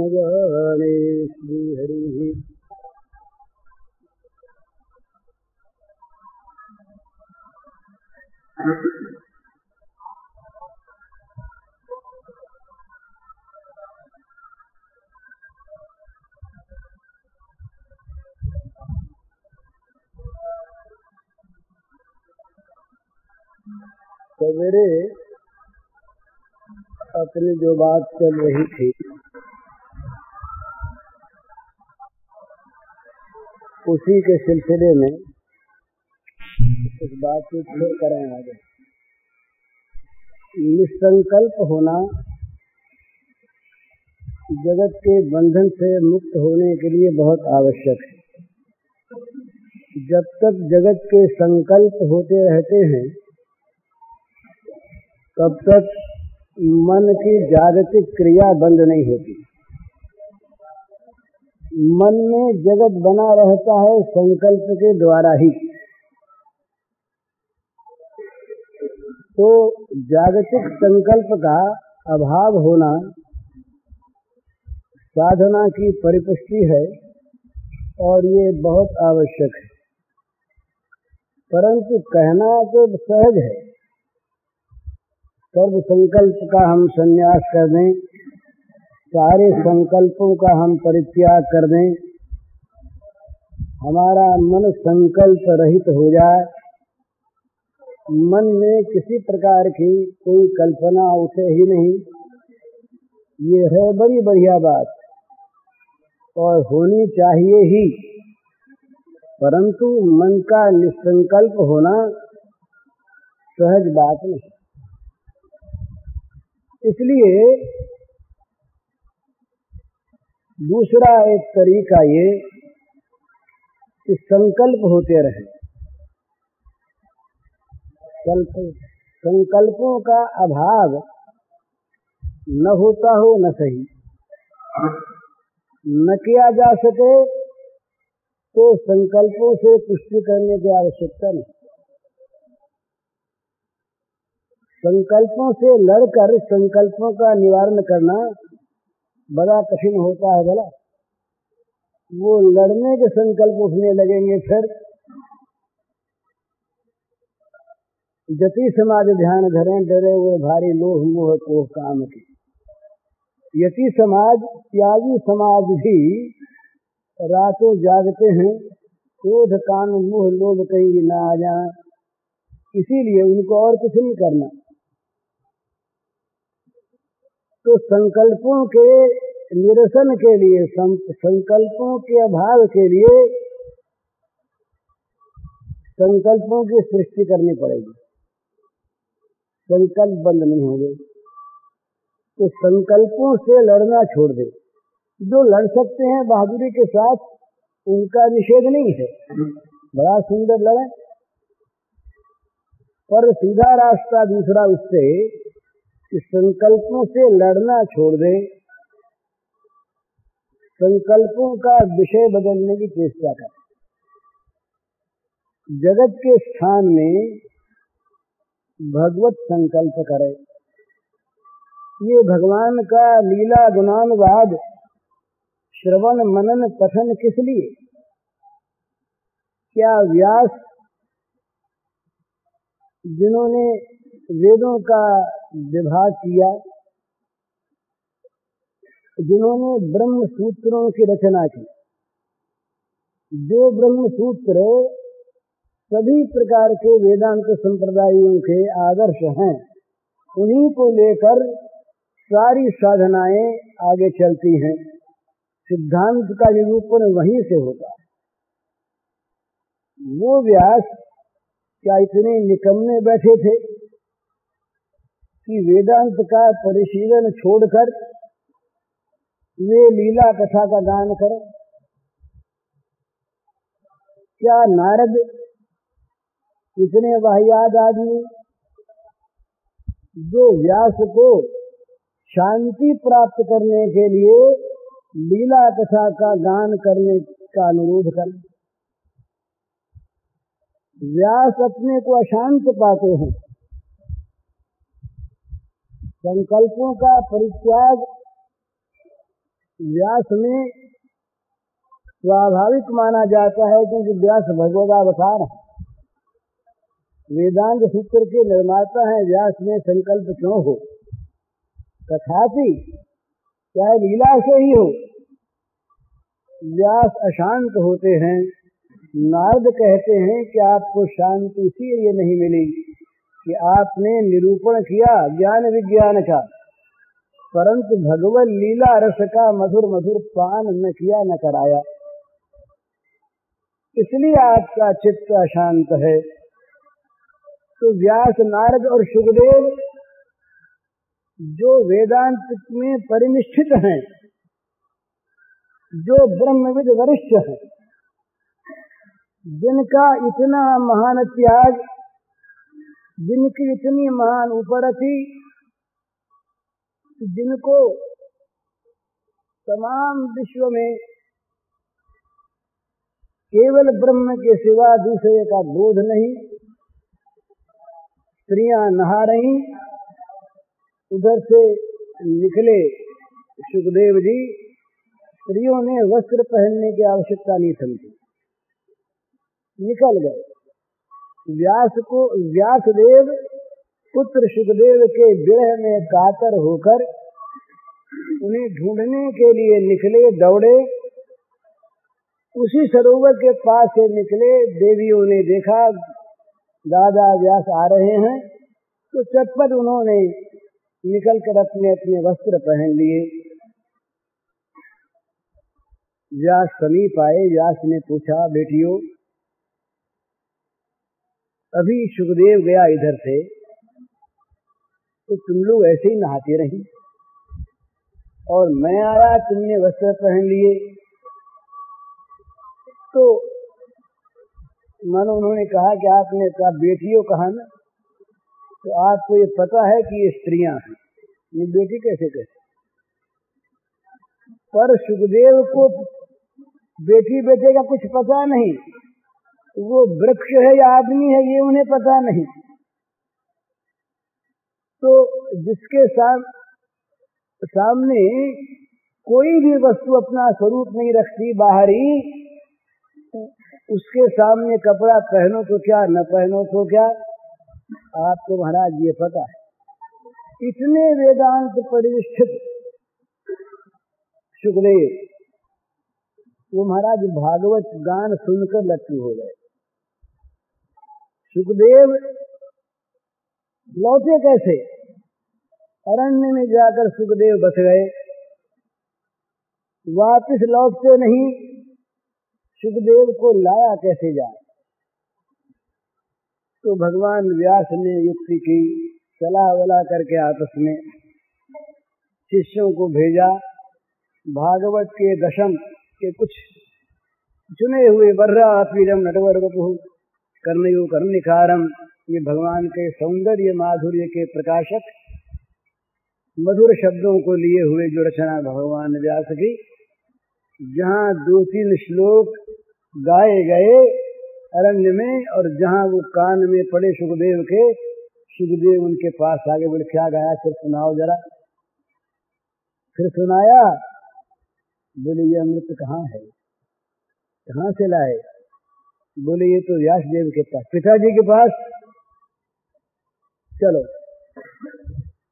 न जाने श्री हरि। सवेरे अपनी जो बात चल रही थी उसी के सिलसिले में इस बात को फिर करें आगे। निसंकल्प होना जगत के बंधन से मुक्त होने के लिए बहुत आवश्यक है। जब तक जगत के संकल्प होते रहते हैं तब तक मन की जागतिक क्रिया बंद नहीं होती। मन में जगत बना रहता है संकल्प के द्वारा ही। तो जागतिक संकल्प का अभाव होना साधना की परिपुष्टि है और ये बहुत आवश्यक है। परंतु कहना तो सहज है, सर्व संकल्प का हम संन्यास कर दें, सारे संकल्पों का हम परित्याग कर दें, हमारा मन संकल्प रहित हो जाए, मन में किसी प्रकार की कोई कल्पना उठे ही नहीं, ये है बड़ी बढ़िया बात और होनी चाहिए ही। परंतु मन का निसंकल्प होना सहज बात नहीं। इसलिए दूसरा एक तरीका ये कि संकल्प होते रहे। संकल्पों का अभाव न होता हो न सही, न किया जा सके तो संकल्पों से पुष्टि करने की आवश्यकता नहीं। संकल्पों से लड़कर संकल्पों का निवारण करना बड़ा कठिन होता है। भला वो लड़ने के संकल्प उठने लगेंगे, फिर जति समाज ध्यान धरें डरे हुए भारी लोह मोह कोह काम की। यति समाज त्यागी समाज भी रातों जागते हैं, क्रोध काम मोह लोभ कहीं ना आ जाए, इसीलिए उनको और कुछ नहीं करना। तो संकल्पों के निरसन के लिए, संकल्पों के अभाव के लिए संकल्पों की सृष्टि करनी पड़ेगी। संकल्प बंद नहीं होंगे तो संकल्पों से लड़ना छोड़ दे। जो लड़ सकते हैं बहादुरी के साथ, उनका निषेध नहीं है, बड़ा सुंदर लड़े। पर सीधा रास्ता दूसरा उससे कि संकल्पों से लड़ना छोड़ दे, संकल्पों का विषय बदलने की चेष्टा करें। जगत के स्थान में भगवत संकल्प करे। ये भगवान का लीला गुणानुवाद श्रवण मनन पठन किस लिए? क्या व्यास जिन्होंने वेदों का विभाग किया, जिन्होंने ब्रह्म सूत्रों की रचना की, जो ब्रह्म सूत्र सभी प्रकार के वेदांत संप्रदायों के आदर्श हैं, उन्हीं को लेकर सारी साधनाएं आगे चलती हैं। सिद्धांत का निरूपण वहीं से होता है। वो व्यास क्या इतने निकम्मे बैठे थे कि वेदांत का परिशीलन छोड़कर वे लीला कथा का गान करें? क्या नारद इतने वाहियात आदमी जो व्यास को शांति प्राप्त करने के लिए लीला कथा का गान करने का अनुरोध करें? व्यास अपने को अशांत पाते हैं। संकल्पों का परित्याग व्यास में स्वाभाविक माना जाता है क्योंकि व्यास भगवदावतार है, वेदांत सूत्र के निर्माता हैं। व्यास में संकल्प क्यों हो, तथापि चाहे लीला से ही हो, व्यास अशांत होते हैं। नारद कहते हैं कि आपको शांति इसीलिए नहीं मिली कि आपने निरूपण किया ज्ञान विज्ञान का, परंतु भगवत लीला रस का मधुर मधुर पान न किया न कराया, इसलिए आपका चित्त अशांत है। तो व्यास, नारद और शुकदेव जो वेदांत में परिनिष्ठित हैं, जो ब्रह्मविद वरिष्ठ हैं, जिनका इतना महान त्याग, जिनकी इतनी महान उपरति, जिनको तमाम विश्व में केवल ब्रह्म के सिवा दूसरे का बोध नहीं, स्त्रियां नहा रही, उधर से निकले शुकदेव जी, स्त्रियों ने वस्त्र पहनने की आवश्यकता नहीं समझी, निकल गए। व्यासदेव पुत्र शुकदेव के विरह में कातर होकर उन्हें ढूंढने के लिए निकले, दौड़े। उसी सरोवर के पास से निकले, देवियों ने देखा दादा व्यास आ रहे हैं, तो चटपट उन्होंने निकलकर अपने अपने वस्त्र पहन लिए। व्यास समीप आए, व्यास ने पूछा, बेटियों अभी शुकदेव गया इधर से, तो तुम लोग ऐसे ही नहाती रही, और मैं आया, तुमने वस्त्र पहन लिए। तो मानो उन्होंने कहा कि आपने कहा बेटियों कहा ना, तो आपको ये पता है कि ये स्त्रियां हैं, ये बेटी कैसे कहते। पर शुकदेव को बेटी बेटे का कुछ पता नहीं, वो वृक्ष है या आदमी है ये उन्हें पता नहीं। तो जिसके सामने कोई भी वस्तु अपना स्वरूप नहीं रखती बाहरी, उसके सामने कपड़ा पहनो तो क्या, न पहनो तो क्या, आपको महाराज ये पता है। इतने वेदांत परिनिष्ठित शुकदेव, वो महाराज भागवत गान सुनकर लट्टू हो गए। शुकदेव लौटे कैसे? अरण्य में जाकर शुकदेव बस गए, वापिस लौटते नहीं। शुकदेव को लाया कैसे जाए? तो भगवान व्यास ने युक्ति की, सलाह वला करके आपस में शिष्यों को भेजा। भागवत के दशम के कुछ चुने हुए वर्रा पीरम नटवर वपुः कर्णयो कर्णिकारम, ये भगवान के सौंदर्य माधुर्य के प्रकाशक मधुर शब्दों को लिए हुए जो रचना भगवान व्यास की, जहाँ 2-3 श्लोक गाए गए अरण्य में, और जहाँ वो कान में पड़े शुकदेव के, शुकदेव उनके पास आगे बोले क्या गाया, फिर सुनाओ जरा। फिर सुनाया, बोले ये अमृत कहाँ है, कहाँ से लाए? बोले ये तो व्यास देव के पास, पिताजी के पास, चलो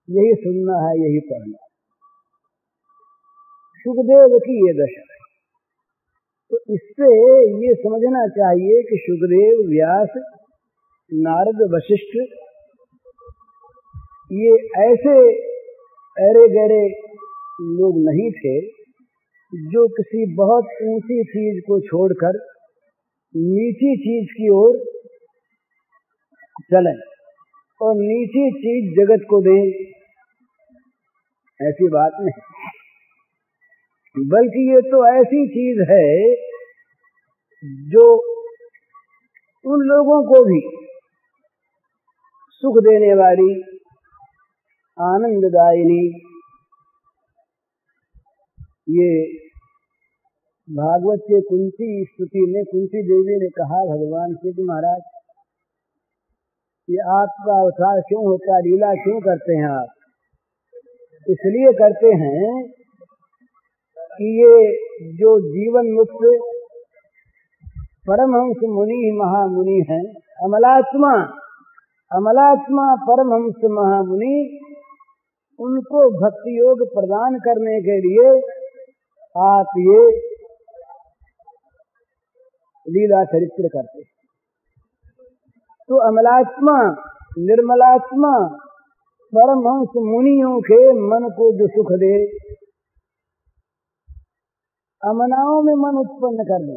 यही सुनना है, यही पढ़ना। शुकदेव की ये दशा है। तो इससे ये समझना चाहिए कि शुकदेव, व्यास, नारद, वशिष्ठ ये ऐसे अरे गहरे लोग नहीं थे जो किसी बहुत ऊंची चीज को छोड़कर नीची चीज की ओर चलें और नीची चीज जगत को दें, ऐसी बात नहीं। बल्कि ये तो ऐसी चीज है जो उन लोगों को भी सुख देने वाली, आनंददायिनी। ये भागवत के कुंती स्तुति में कुंती देवी ने कहा भगवान से कि महाराज ये आपका अवतार क्यों होता है, लीला क्यों करते हैं आप? इसलिए करते हैं कि ये जो जीवन मुक्त परमहंस मुनि महामुनि हैं, अमलात्मा परमहंस महामुनि, उनको भक्ति योग प्रदान करने के लिए आप ये लीला चरित्र करते। तो अमलात्मा निर्मलात्मा परमहंस मुनियों के मन को जो सुख दे, अमनाओं में मन उत्पन्न कर दे।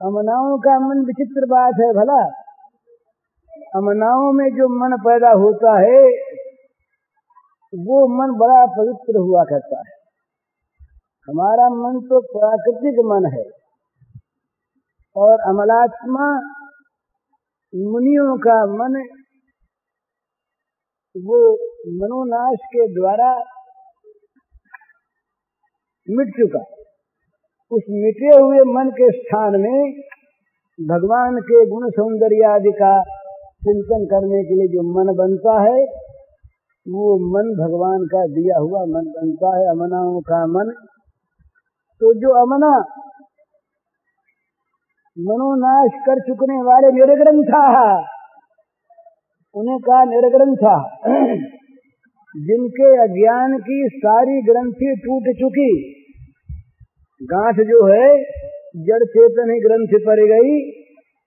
अमनाओं का मन विचित्र बात है भला। अमनाओं में जो मन पैदा होता है वो मन बड़ा पवित्र हुआ करता है। हमारा मन तो प्राकृतिक मन है, और अमलात्मा मुनियों का मन वो मनोनाश के द्वारा मिट चुका। उस मिटे हुए मन के स्थान में भगवान के गुण सौंदर्य आदि का चिंतन करने के लिए जो मन बनता है, वो मन भगवान का दिया हुआ मन बनता है, अमनाओं का मन। तो जो अमना मनोनाश कर चुकने वाले निर्ग्रंथा, उन्हें कहा निर्ग्रंथा, जिनके अज्ञान की सारी ग्रंथि टूट चुकी, गांठ जो है जड़ चेतन ही ग्रंथि पड़ गई,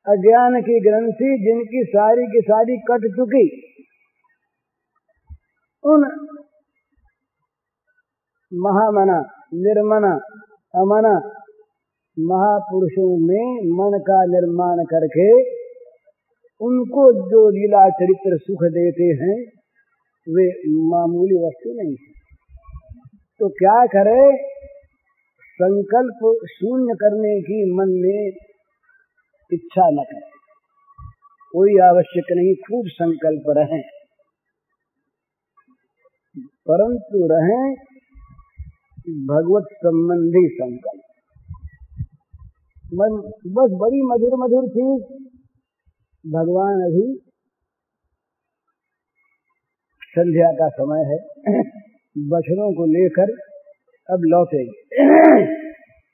अज्ञान की ग्रंथि जिनकी सारी की सारी कट चुकी, उन महामना निर्मना अमना महापुरुषों में मन का निर्माण करके उनको जो लीला चरित्र सुख देते हैं वे मामूली वस्तु नहीं है। तो क्या करे, संकल्प शून्य करने की मन में इच्छा न करे, कोई आवश्यक नहीं, खूब संकल्प रहें, परंतु रहें भगवत संबंधी संकल्प। बस बड़ी मधुर मधुर चीज, भगवान अभी संध्या का समय है, बछड़ों को लेकर अब लौटेंगे।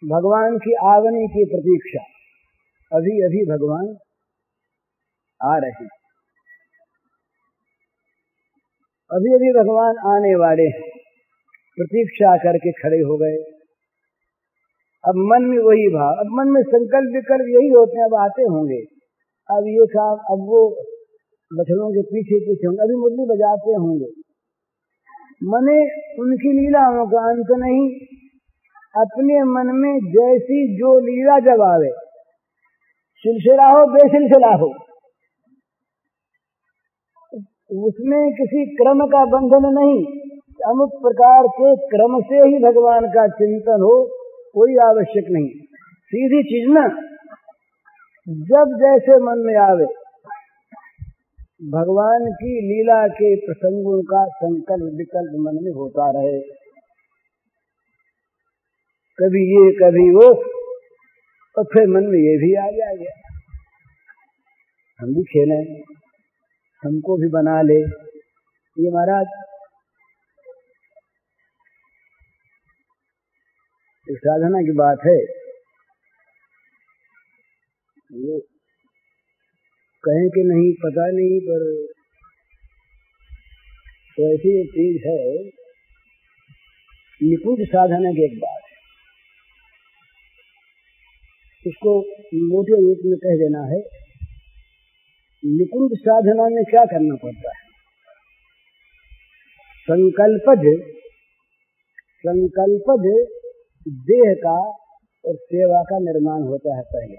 भगवान की आगमन की प्रतीक्षा, अभी अभी भगवान आ रहे, अभी अभी भगवान आने वाले हैं, प्रतीक्षा करके खड़े हो गए। अब मन में वही भाव, अब मन में संकल्प विकल्प यही होते हैं, अब आते होंगे, अब ये काम, अब वो बछड़ों के पीछे पीछे होंगे, अभी मुरली बजाते होंगे। मने उनकी लीलाओं का अंत नहीं, अपने मन में जैसी जो लीला जब आवे, सिलसिला हो बेसिलसिला हो, उसमें किसी क्रम का बंधन नहीं, अमुक प्रकार के क्रम से ही भगवान का चिंतन हो, कोई आवश्यक नहीं, सीधी चीज ना, जब जैसे मन में आवे भगवान की लीला के प्रसंगों का संकल्प विकल्प मन में होता रहे, कभी ये कभी वो, और फिर मन में ये भी आ जाएगा, हम भी खेलें, हमको भी बना ले। ये महाराज एक साधना की बात है, वो कहें कि नहीं पता नहीं, पर तो ऐसी एक चीज है, निकुंज साधना की एक बात है, उसको मोटे रूप में कह देना है। निकुंज साधना में क्या करना पड़ता है, संकल्पज देह का और सेवा का निर्माण होता है पहले।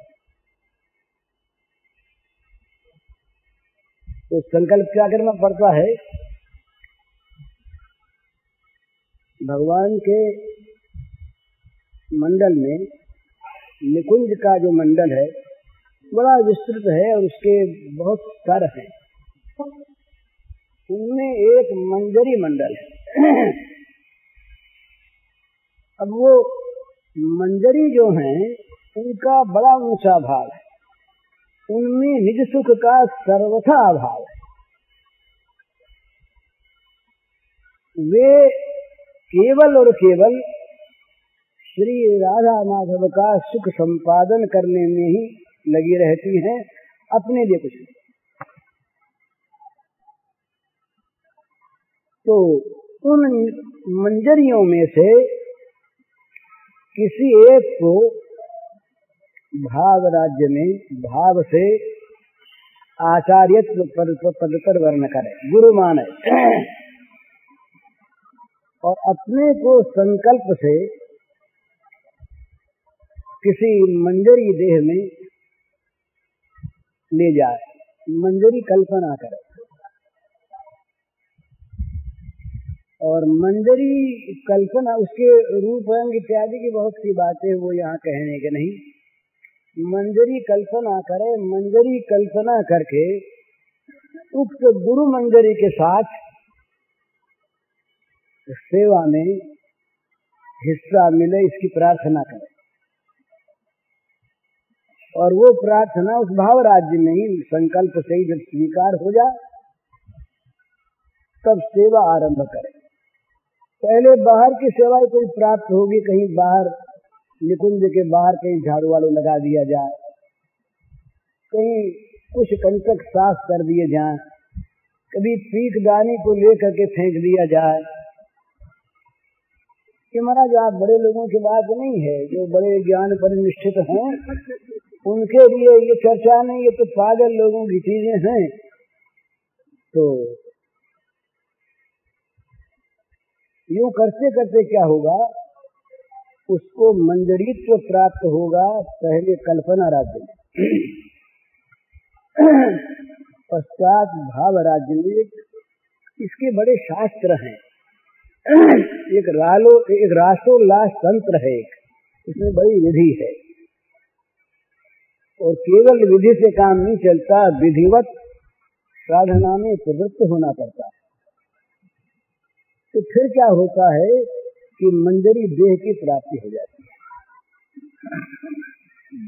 तो संकल्प क्या करना पड़ता है, भगवान के मंडल में निकुंज का जो मंडल है बड़ा विस्तृत है और उसके बहुत स्तर हैं, उनमें एक मंजरी मंडल है। अब वो मंजरी जो हैं उनका बड़ा ऊंचा भाव है, उनमें निज सुख का सर्वथा अभाव है। वे केवल और केवल श्री राधा माधव का सुख संपादन करने में ही लगी रहती हैं, अपने लिए कुछ नहीं। तो उन मंजरियों में से किसी एक को भाव राज्य में भाव से आचार्यत्व पद पर वर्ण करे, गुरु माने, और अपने को संकल्प से किसी मंजरी देह में ले जाए, मंजरी कल्पना करे। और मंजरी कल्पना, उसके रूप रंग इत्यादि की बहुत सी बातें वो यहाँ कहने के नहीं। मंजरी कल्पना करे, मंजरी कल्पना करके उक्त गुरु मंजरी के साथ सेवा में हिस्सा मिले, इसकी प्रार्थना करे। और वो प्रार्थना उस भाव राज्य में ही संकल्प से ही जब स्वीकार हो जाए तब सेवा आरंभ करे। पहले बाहर की सेवा कोई प्राप्त होगी, कहीं बाहर निकुंज के बाहर कहीं झाड़ू वाड़ू लगा दिया जाए, कहीं कुछ कंटक साफ कर दिए जाए, कभी पीक दानी को लेकर के फेंक दिया जाए। कि महाराज आप बड़े लोगों की बात नहीं है, जो बड़े ज्ञान परिनिष्ठित हैं उनके लिए ये चर्चा नहीं, ये तो पागल लोगों की चीजें हैं। तो यूं करते करते क्या होगा, उसको मंजरीत्व प्राप्त होगा। पहले कल्पना राज्य में, पश्चात भाव राज्य में। इसके बड़े शास्त्र हैं, एक रासोल्लास तंत्र है, इसमें बड़ी विधि है। और केवल विधि से काम नहीं चलता, विधिवत साधना में प्रवृत्त होना पड़ता है। तो फिर क्या होता है कि मंजरी देह की प्राप्ति हो जाती है।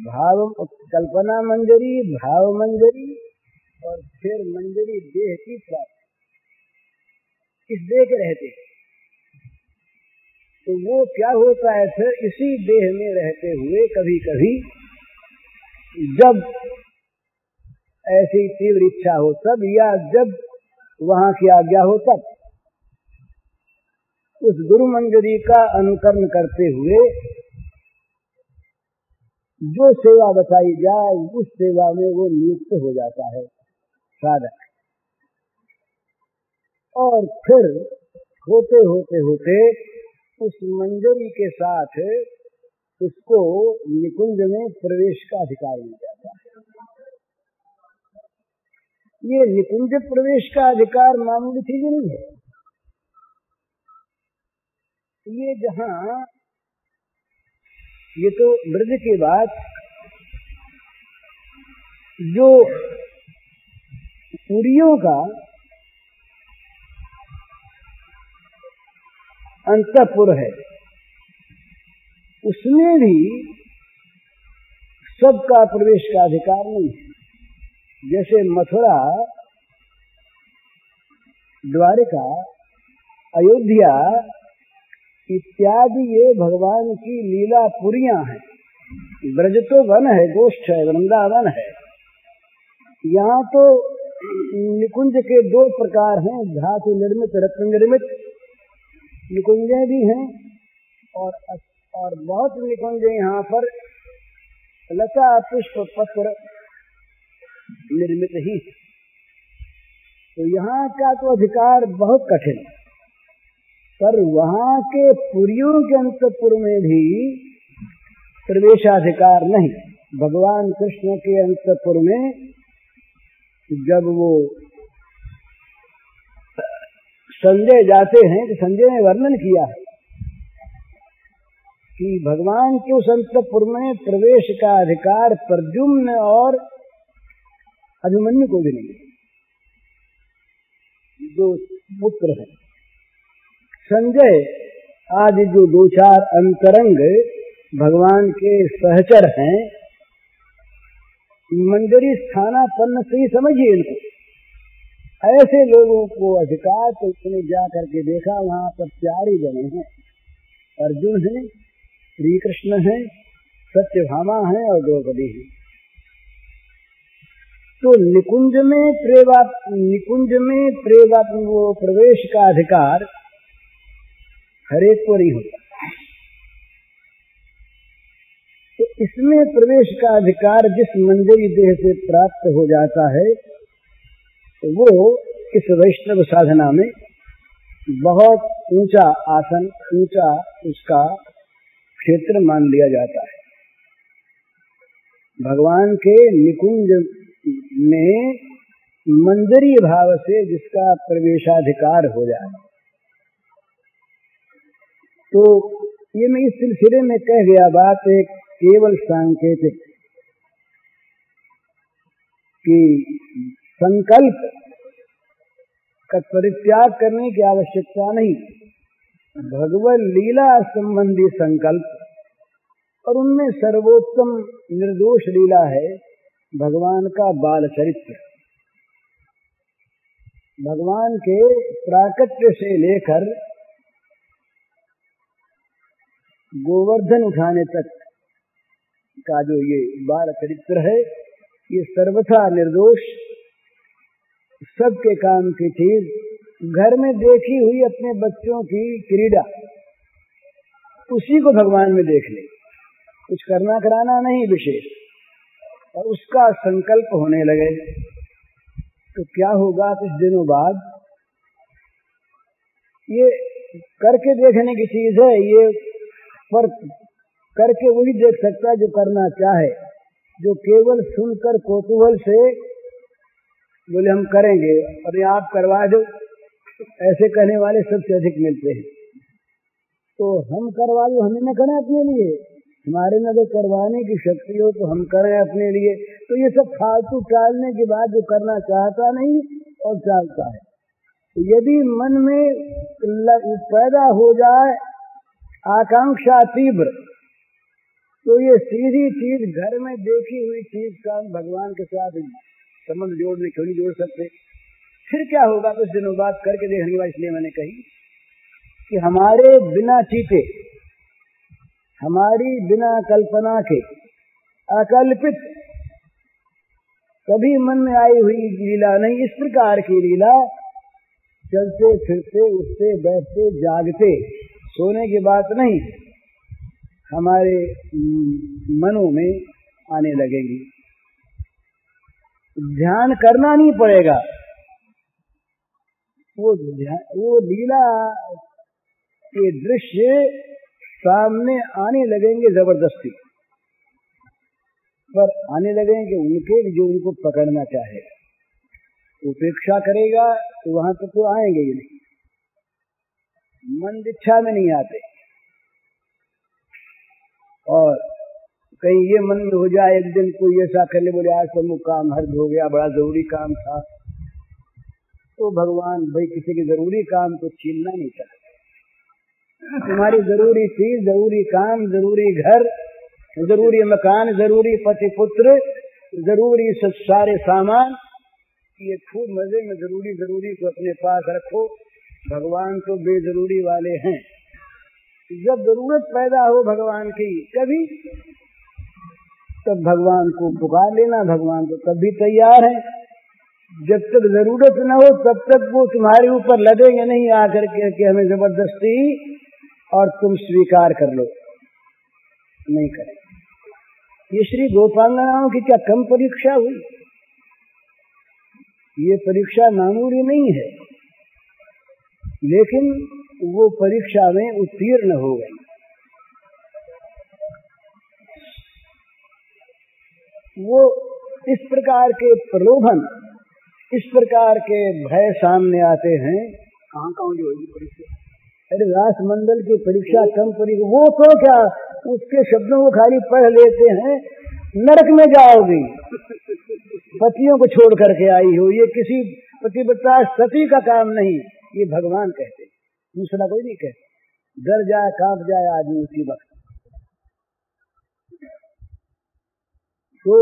भाव कल्पना मंजरी, भाव मंजरी, और फिर मंजरी देह की प्राप्ति। इस देह के रहते तो वो क्या होता है, फिर इसी देह में रहते हुए कभी कभी जब ऐसी तीव्र इच्छा हो तब, या जब वहां की आज्ञा हो तब, उस गुरु मंजरी का अनुकरण करते हुए जो सेवा बताई जाए उस सेवा में वो नियुक्त हो जाता है साधक। और फिर होते होते होते उस मंजरी के साथ उसको निकुंज में प्रवेश का अधिकार मिल जाता है। ये निकुंज प्रवेश का अधिकार मामूली चीज नहीं है। ये जहाँ, ये तो ब्रज की बात, जो पुरियों का अंतःपुर है उसमें भी सबका प्रवेश का अधिकार नहीं है। जैसे मथुरा, द्वारिका, अयोध्या इत्यादि ये भगवान की लीला पुरियां हैं। ब्रज तो वन है, गोष्ठ है, वृंदावन है। यहाँ तो निकुंज के दो प्रकार हैं, धातु निर्मित, रत्न निर्मित निकुंज भी हैं, और बहुत निकुंज यहाँ पर लता पुष्प पत्र निर्मित ही। तो यहाँ का तो अधिकार बहुत कठिन, पर वहाँ के पुरियों के अंतःपुर में भी प्रवेशाधिकार नहीं। भगवान कृष्ण के अंतःपुर में जब वो संजय जाते हैं, तो संजय ने वर्णन किया है कि भगवान के उस अंतःपुर में प्रवेश का अधिकार प्रद्युम्न और अभिमन्यु को भी नहीं, जो पुत्र है। संजय आदि जो दो चार अंतरंग भगवान के सहचर हैं, मंजरी स्थानापन्न से ही समझिए इनको। ऐसे लोगों को अधिकार, तो उसने जा करके देखा वहां पर 4 ही जने हैं, अर्जुन है, श्री कृष्ण है, सत्यभामा है और द्रौपदी है। तो निकुंज में वो प्रवेश का अधिकार हरेक को नहीं होता। तो इसमें प्रवेश का अधिकार जिस मंदिरी देह से प्राप्त हो जाता है तो वो इस वैष्णव साधना में बहुत ऊंचा आसन, ऊंचा उसका क्षेत्र मान लिया जाता है। भगवान के निकुंज में मंदिरी भाव से जिसका प्रवेशाधिकार हो जाए, तो ये मैं इस सिलसिले में कह गया बात एक केवल सांकेतिक कि संकल्प का परित्याग करने की आवश्यकता नहीं। भगवत लीला संबंधी संकल्प और उनमें सर्वोत्तम निर्दोष लीला है भगवान का बाल चरित्र। भगवान के प्राकट्य से लेकर गोवर्धन उठाने तक का जो ये बाल चरित्र है, ये सर्वथा निर्दोष, सबके काम की चीज, घर में देखी हुई अपने बच्चों की क्रीड़ा, उसी को भगवान में देख ले, कुछ करना कराना नहीं विशेष, और उसका संकल्प होने लगे तो क्या होगा? कुछ दिनों बाद ये करके देखने की चीज है, ये पर करके वही देख सकता है जो करना चाहे। जो केवल सुनकर कौतूहल से बोले हम करेंगे और ये आप करवा दो, ऐसे कहने वाले सबसे अधिक मिलते हैं। तो हम करवा दो, हमें न करें अपने लिए, हमारे में अगर करवाने की शक्ति हो तो हम करें अपने लिए। तो ये सब फालतू टालने के बाद जो करना चाहता नहीं और चाहता है। तो यदि मन में पैदा हो जाए आकांक्षा तीव्र, तो ये सीधी चीज, घर में देखी हुई चीज का हम भगवान के साथ संबंध जोड़ने क्यों नहीं जोड़ सकते? फिर क्या होगा? कुछ दिनों बाद करके देखने के बाद, इसलिए मैंने कही कि हमारे बिना चीते, हमारी बिना कल्पना के अकल्पित कभी मन में आई हुई लीला नहीं। इस प्रकार की लीला चलते फिरते, उठते बैठते जागते सोने की बात नहीं, हमारे मनों में आने लगेगी। ध्यान करना नहीं पड़ेगा, वो लीला के दृश्य सामने आने लगेंगे जबरदस्ती, पर आने लगेंगे उनके जो उनको पकड़ना चाहे। उपेक्षा करेगा तो वहां तक तो आएंगे ही नहीं, मन इच्छा में नहीं आते। और कहीं ये मन में हो जाए एक दिन कोई ऐसा करने, बोले आज तो मुझ काम हर्द हो गया, बड़ा जरूरी काम था, तो भगवान भाई किसी के जरूरी काम को छीनना नहीं चाहते। तुम्हारी जरूरी चीज, जरूरी काम, जरूरी घर, जरूरी मकान, जरूरी पति पुत्र, जरूरी सब सारे सामान, ये खूब मजे में जरूरी को अपने पास रखो। भगवान तो बेजरूरी वाले हैं। जब जरूरत पैदा हो भगवान की कभी, तब भगवान को पुकार लेना, भगवान तो तब भी तैयार है। जब तक जरूरत न हो तब तक वो तुम्हारे ऊपर लदेंगे नहीं आकर के कि हमें जबरदस्ती और तुम स्वीकार कर लो, नहीं करें। ये श्री गोपांगनाओं की क्या कम परीक्षा हुई? ये परीक्षा मामूली नहीं है, लेकिन वो परीक्षा में उत्तीर्ण हो गई। वो इस प्रकार के प्रलोभन, इस प्रकार के भय सामने आते हैं। कहाँ जो होगी परीक्षा? अरे रास मंडल की परीक्षा कम परीक्षा, वो तो क्या, उसके शब्दों को खाली पढ़ लेते हैं, नरक में जाओगी, पतियों को छोड़ करके आई हो। ये किसी पतिव्रता सती का काम नहीं, ये भगवान कहते, दूसरा कोई नहीं कहते। डर जाए कांप जाए आदमी उसी वक्त। तो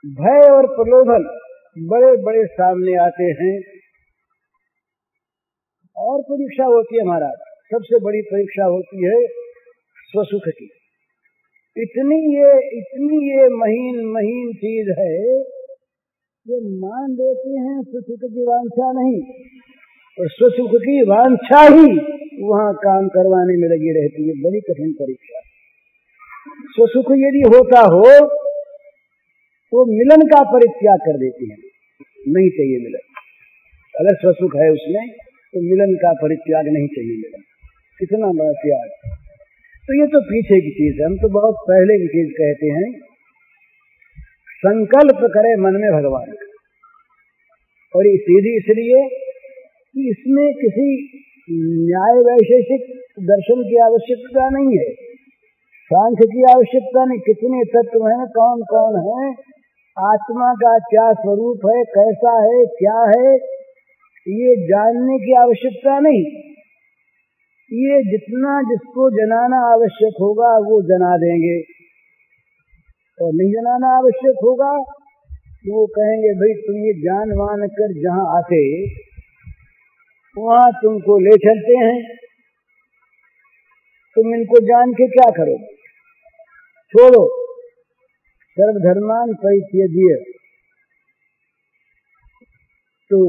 भय और प्रलोभन बड़े बड़े सामने आते हैं। और परीक्षा होती है महाराज, सबसे बड़ी परीक्षा होती है स्वसुख की। इतनी ये महीन चीज है, ये मान लेते हैं सुसुख की वांछा नहीं, और स्वसुख की वांछा ही वहाँ काम करवाने में लगी रहती है। बड़ी कठिन परीक्षा। स्वसुख यदि होता हो तो मिलन का परित्याग कर देती है, नहीं चाहिए मिलन। अगर स्वसुख है उसमें तो मिलन का परित्याग नहीं चाहिए। मिलन कितना बड़ा त्याग। तो ये तो पीछे की चीज है, हम तो बहुत पहले की चीज कहते हैं। संकल्प करे मन में भगवान का, और ये सीधी इसलिए कि इसमें किसी न्याय वैशेषिक दर्शन की आवश्यकता नहीं है, सांख्य की आवश्यकता नहीं। कितने तत्व हैं, कौन कौन है, आत्मा का क्या स्वरूप है, कैसा है, क्या है, ये जानने की आवश्यकता नहीं। ये जितना जिसको जनाना आवश्यक होगा वो जना देंगे, और नहीं जनाना आवश्यक होगा तो वो कहेंगे भाई तुम ये जान मान कर जहाँ आते वहाँ तुमको ले चलते हैं, तुम इनको जान के क्या करोगे, छोड़ो। सर्वधर्मान परित्यज्य। तो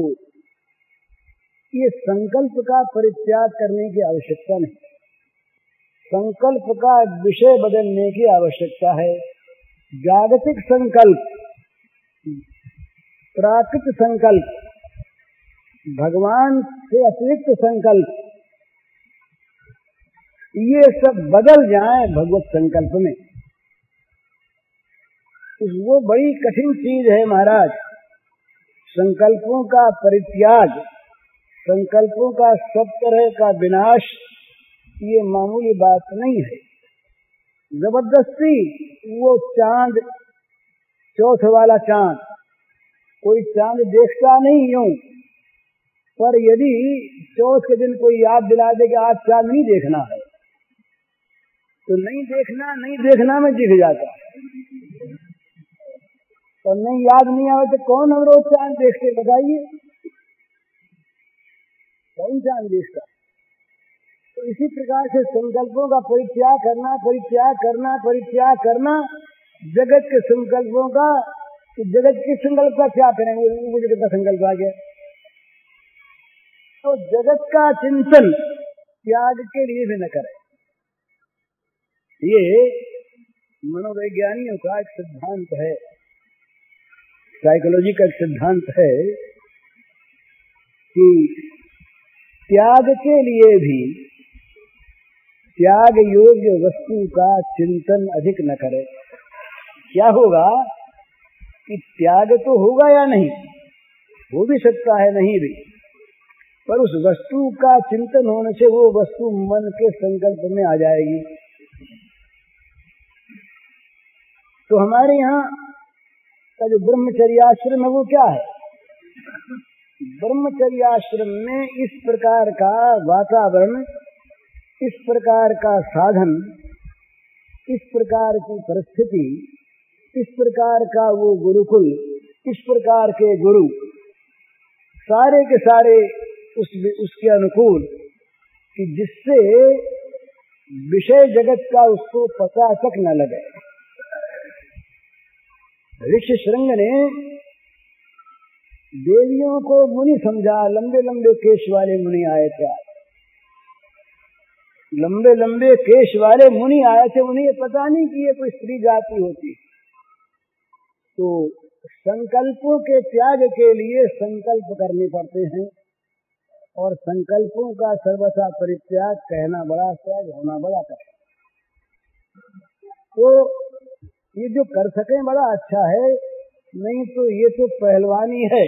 ये संकल्प का परित्याग करने की आवश्यकता नहीं, संकल्प का विषय बदलने की आवश्यकता है। जागतिक संकल्प, प्राकृत संकल्प, भगवान से अतिरिक्त संकल्प, ये सब बदल जाए भगवत संकल्प में, वो बड़ी कठिन चीज है महाराज। संकल्पों का परित्याग, संकल्पों का सब तरह का विनाश, ये मामूली बात नहीं है। जबरदस्ती वो चांद, चौथ वाला चांद, कोई चांद देखता नहीं यूं, पर यदि चौथ के दिन कोई याद दिला दे कि आज चांद नहीं देखना है, तो नहीं देखना में दिख जाता है। और नहीं याद नहीं आवे तो कौन हम रोज चांद देखते, बताइए, कौन चांद देखता। तो इसी प्रकार से संकल्पों का परित्याग करना जगत के संकल्पों का। तो जगत के संकल्प का क्या करेंगे, वो जगत का संकल्प आ गया। तो जगत का चिंतन त्याग के लिए भी न करें। ये मनोवैज्ञानियों का एक सिद्धांत है, साइकोलॉजी का एक सिद्धांत है कि त्याग के लिए भी त्याग योग्य वस्तु का चिंतन अधिक न करे। क्या होगा कि त्याग तो होगा या नहीं, हो भी सकता है नहीं भी, पर उस वस्तु का चिंतन होने से वो वस्तु मन के संकल्प में आ जाएगी। तो हमारे यहाँ का जो ब्रह्मचर्याश्रम है वो क्या है, ब्रह्मचर्याश्रम में इस प्रकार का वातावरण, इस प्रकार का साधन, इस प्रकार की परिस्थिति, इस प्रकार का वो गुरुकुल, इस प्रकार के गुरु, सारे के सारे उसके अनुकूल, कि जिससे विषय जगत का उसको पता तक न लगे। ऋषि श्रृंग ने देवियों को मुनि समझा, लंबे लंबे केश वाले मुनि आए थे, लंबे लंबे केश वाले मुनि आए थे, उन्हें पता नहीं कि ये कोई स्त्री जाति होती। तो संकल्पों के त्याग के लिए संकल्प करने पड़ते हैं, और संकल्पों का सर्वथा परित्याग कहना बड़ा सहज, होना बड़ा कठिन। तो ये जो कर सके बड़ा अच्छा है, नहीं तो ये तो पहलवानी है,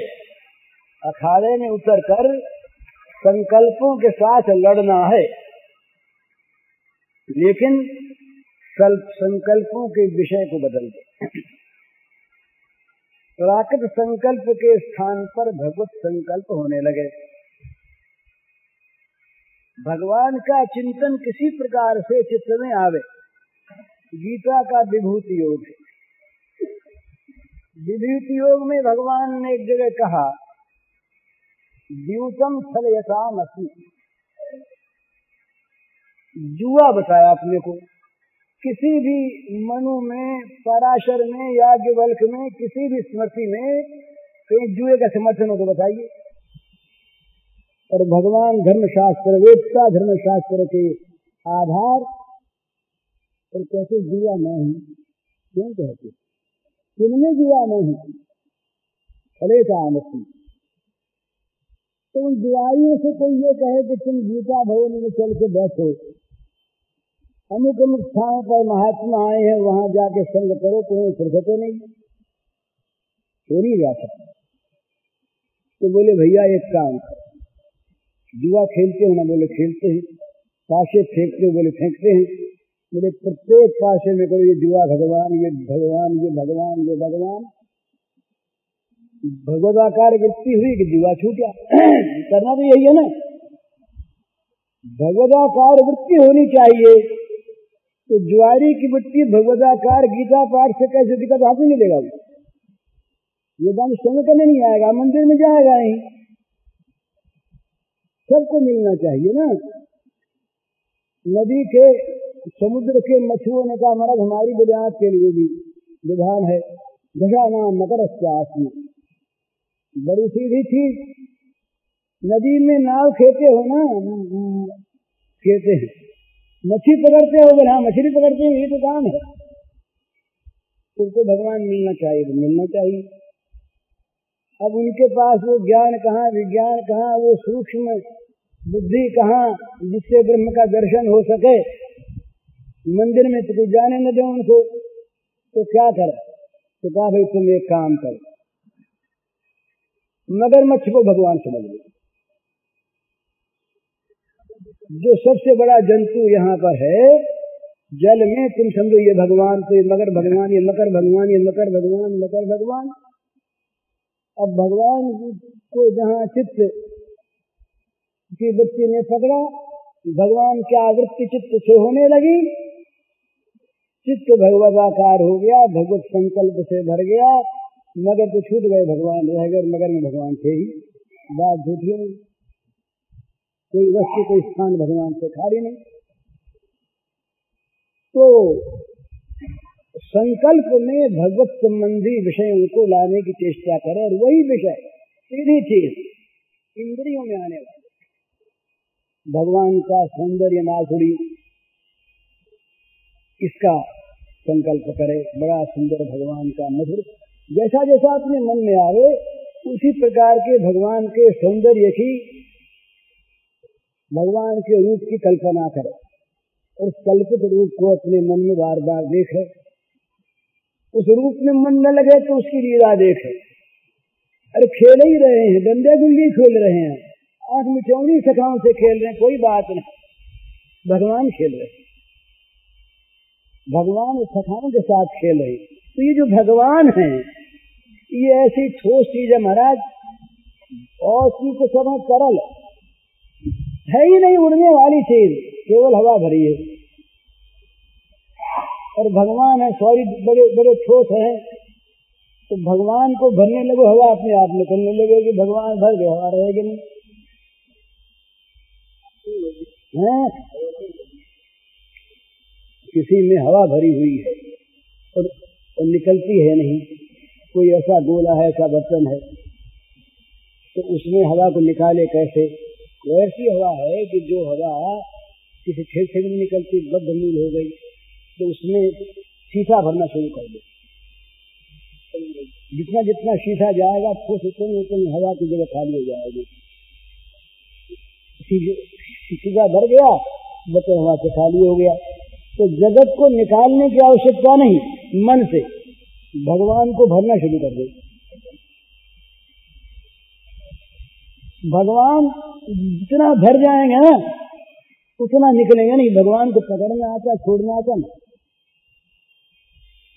अखाड़े में उतरकर संकल्पों के साथ लड़ना है। लेकिन संकल्पों के विषय को बदल दे। प्राकृत संकल्प के स्थान पर भगवत संकल्प होने लगे। भगवान का चिंतन किसी प्रकार से चित्त में आवे। गीता का विभूति योग है। विभूति योग में भगवान ने एक जगह कहा द्यूतम फलयसाम अस्मि। जुआ बताया अपने को। किसी भी मनु में, पराशर में, याज्ञवल्क्य में, किसी भी स्मृति में कहीं जुए का समर्थन हो तो बताइए। और भगवान धर्मशास्त्र वेदता धर्मशास्त्र के आधार पर कैसे जुआ नहीं, क्यों कहते, किनमें जुआ नहीं, फलयसाम अस्मि। तो उन जुआइयों से कोई ये कहे कि तुम गीता भवन में चल के बैठो, अमुक अमुक स्थान पर महात्मा आए हैं, वहां जाके संग करो, तुम्हें फुर्सत नहीं, क्यों नहीं जा सकते। तो बोले भैया एक काम, जुआ खेलते हो ना? बोले खेलते हैं। पाशे फेंकते हो? बोले फेंकते हैं। बोले प्रत्येक पाशे में करो ये जुआ भगवान, ये भगवान, ये भगवान, ये भगवान। भगवदाकार वृत्ति हुई कि जुआ छूटा। करना तो यही है ना, भगवदाकार वृत्ति होनी चाहिए। तो जुआरी की वृत्ति भगवदाकार गीता पाठ से कैसे दिक्कत हाथ नहीं मिलेगा? ये दान संग करने नहीं आएगा, मंदिर में जाएगा नहीं। सबको मिलना चाहिए ना। नदी के, समुद्र के मछुओं ने कहा महाराज हमारी बुनियाद के लिए भी विधान है, दशा नाम मकरस्यास्मि। बड़ी सीधी चीज, नदी में नाव खेते हो ना, खेते हैं, मछली पकड़ते हो? बोले हाँ मछली पकड़ते हैं, ये तो काम है। तुमको भगवान मिलना चाहिए तो मिलना चाहिए। अब उनके पास वो ज्ञान कहाँ, विज्ञान कहाँ, वो सूक्ष्म बुद्धि कहाँ जिससे ब्रह्म का दर्शन हो सके। मंदिर में तो कोई जाने न दे उनको, तो क्या करे? तो कहा भाई तुम एक काम करो, मगरमच्छ को भगवान समझ लो। जो सबसे बड़ा जंतु यहाँ पर है जल में, तुम समझो ये भगवान, तो ये मगर भगवान, ये मकर भगवान, ये मकर भगवान, मकर भगवान। अब भगवान को जहाँ चित्त की वृत्ति ने पकड़ा, भगवान क्या वृत्ति चित्त से होने लगी, चित्त भगवदाकार हो गया, भगवत संकल्प से भर गया। मगर तो छूट गए, भगवान रह गए, मगर में भगवान थे ही। बात झूठी नहीं, कोई वस्तु कोई स्थान भगवान से खाली नहीं। तो संकल्प में भगवत संबंधी विषयों को लाने की चेष्टा करें, और वही विषय सीधी चीज इंद्रियों में आने वाले भगवान का सौंदर्य नाथुड़ी, इसका संकल्प करे। बड़ा सुंदर भगवान का मधुर, जैसा जैसा अपने मन में आवे उसी प्रकार के भगवान के सौंदर्य की, भगवान के रूप की कल्पना करे, और कल्पित रूप को अपने मन में बार बार देखे। उस रूप में मन न लगे तो उसकी लीला देखे। अरे खेल ही रहे हैं, डंडे गुल्ली खेल रहे हैं, आंख में चौड़ी सखाओं से खेल रहे हैं, कोई बात नहीं, भगवान खेल रहे, भगवान सखाओं के साथ खेल रहे। तो ये जो भगवान है ये ऐसी ठोस चीज है महाराज, और तो सब तरल है ही नहीं, उड़ने वाली चीज, केवल हवा भरी है। और भगवान है सॉरी बड़े बड़े ठोस है, तो भगवान को भरने लगो हवा अपने आप निकलने लगेगी। भगवान भर गए, हवा रहेगी नहीं है। किसी में हवा भरी हुई है और निकलती है नहीं, कोई ऐसा गोला है, ऐसा बर्तन है, तो उसमें हवा को निकाले कैसे? ऐसी हवा है कि जो हवा किसी छेद से नहीं निकलती, बद्धमूल हो गई, तो उसमें शीशा भरना शुरू कर दो। जितना जितना शीशा जाएगा ठोस उतनी उतनी हवा की जगह खाली हो जाएगी। शीशा भर गया, बर्तन हवा से खाली हो गया। तो जगत को निकालने की आवश्यकता नहीं, मन से भगवान को भरना शुरू कर दे। भगवान जितना भर जाएंगे ना उतना निकलेंगे नहीं। भगवान को पकड़ना आता, छोड़ना आता नहीं।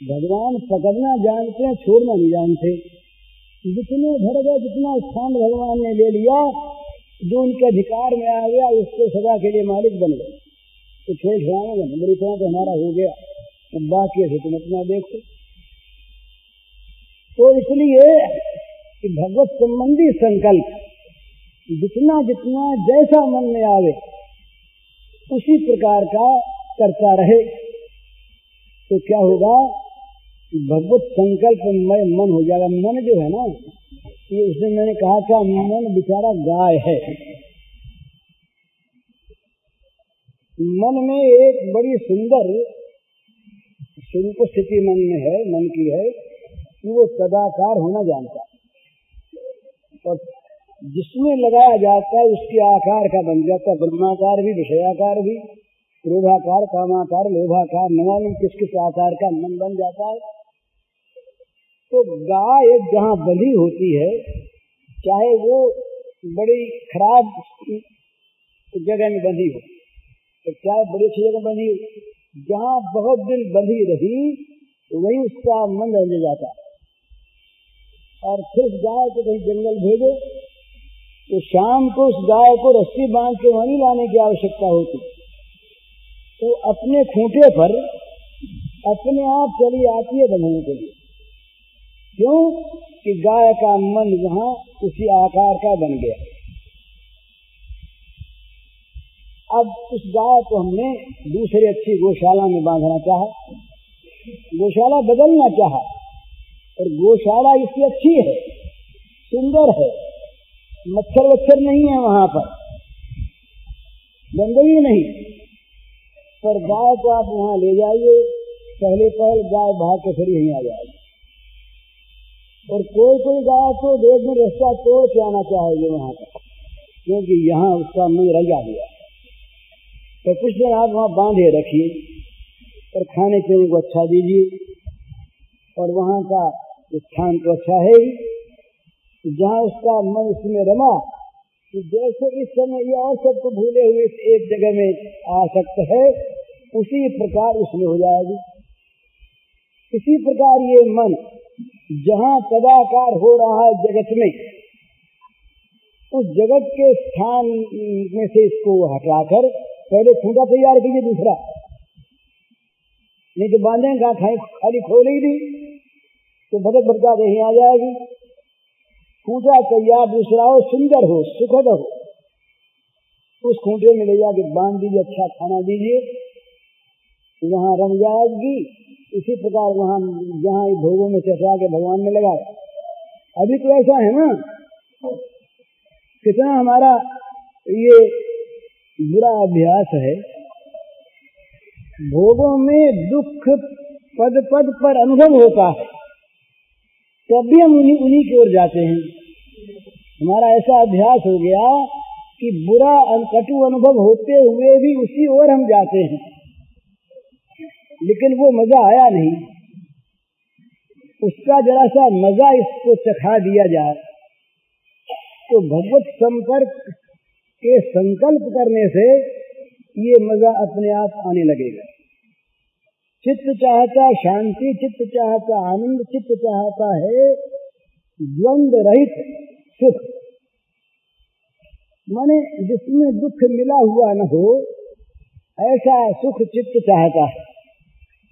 भगवान पकड़ना जानते हैं, छोड़ना नहीं जानते। जितने भर गए, जितना स्थान भगवान ने ले लिया, जो उनके अधिकार में आ गया, उसको सदा के लिए मालिक बन गए। तो छोड़ छुड़ाएंगे नहीं, मेरी तरह तो हमारा हो गया, अब बाकी है तुम अपना देखो। तो इसलिए कि भगवत संबंधी संकल्प जितना जितना जैसा मन में आवे उसी प्रकार का करता रहे तो क्या होगा, भगवत संकल्पमय मन हो जाएगा। मन जो है ना, ये उसने मैंने कहा था, मन बेचारा गाय है। मन में एक बड़ी सुंदर स्थिति मन में है, मन की है कि वो सदाकार होना जानता है, और जिसमें लगाया जाता है उसके आकार का बन जाता है। ब्रह्माकार भी, विषयाकार भी, क्रोधाकार, कामाकार, लोभाकार, न मालूम किस किस आकार का मन बन जाता है। तो गाय जहाँ बंधी होती है, चाहे वो बड़ी खराब जगह में बंधी हो, तो चाहे बड़ी अच्छी जगह बंधी हो, जहाँ बहुत दिन बंधी रही वहीं उसका मन रह जाता है। और फिर गाय को कहीं जंगल भेजो तो शाम को उस गाय को रस्सी बांध के वहीं लाने की आवश्यकता होती, तो अपने खूंटे पर अपने आप चली आती है बंधने के लिए। क्यों कि गाय का मन वहां उसी आकार का बन गया। अब उस गाय को हमने दूसरी अच्छी गौशाला में बांधना चाहा, गौशाला बदलना चाहा, और गौशाला इसकी अच्छी है, सुंदर है, मच्छर वच्छर नहीं है वहां पर, गंदगी नहीं, पर गाय को आप वहां ले जाइए, पहले गाय भाग के फिर यहीं आ जाएगी। और कोई गाय तो देश में रास्ता तोड़ के आना चाहेगी वहां पर, क्योंकि यहाँ उसका मन रंगा हुआ। तो कुछ दिन आप वहाँ बांधे रखिए और खाने पीने को अच्छा दीजिए, और वहाँ का स्थान तो अच्छा है ही, जहाँ उसका मन उसमें रमा, कि जैसे इस समय ये और सबको भूले हुए इस एक जगह में आ सकते है, उसी प्रकार उसमें हो जाएगी। इसी प्रकार ये मन जहाँ तदाकार हो रहा है जगत में, उस जगत के स्थान में से इसको हटाकर पहले खूंटा तैयार कीजिए दूसरा, नहीं तो बांधेंगे कहाँ, खाली खोलेगी भी तो भटक भटका के यहीं आ जाएगी। खूंटा तैयार दूसरा हो, सुंदर हो, सुखद हो, उस खूंटे में ले जाके बांध दीजिए, अच्छा खाना दीजिए, वहां रम जाएगी। इसी प्रकार वहां जहाँ भोगों में चढ़ा के भगवान ने लगाए। अभी तो ऐसा है ना, कितना हमारा ये बुरा अभ्यास है, भोगों में दुख पद पद पर अनुभव होता है, तब भी हम उन्हीं की ओर जाते हैं। हमारा ऐसा अभ्यास हो गया कि बुरा कटु अनुभव होते हुए भी उसी ओर हम जाते हैं, लेकिन वो मजा आया नहीं, उसका जरा सा मजा इसको चखा दिया जाए तो भगवत संपर्क के संकल्प करने से ये मजा अपने आप आने लगेगा। चित्त चाहता शांति, चित्त चाहता आनंद, चित्त चाहता है द्वंद्व रहित सुख, माने जिसमें दुख मिला हुआ न हो, ऐसा सुख चित्त चाहता है।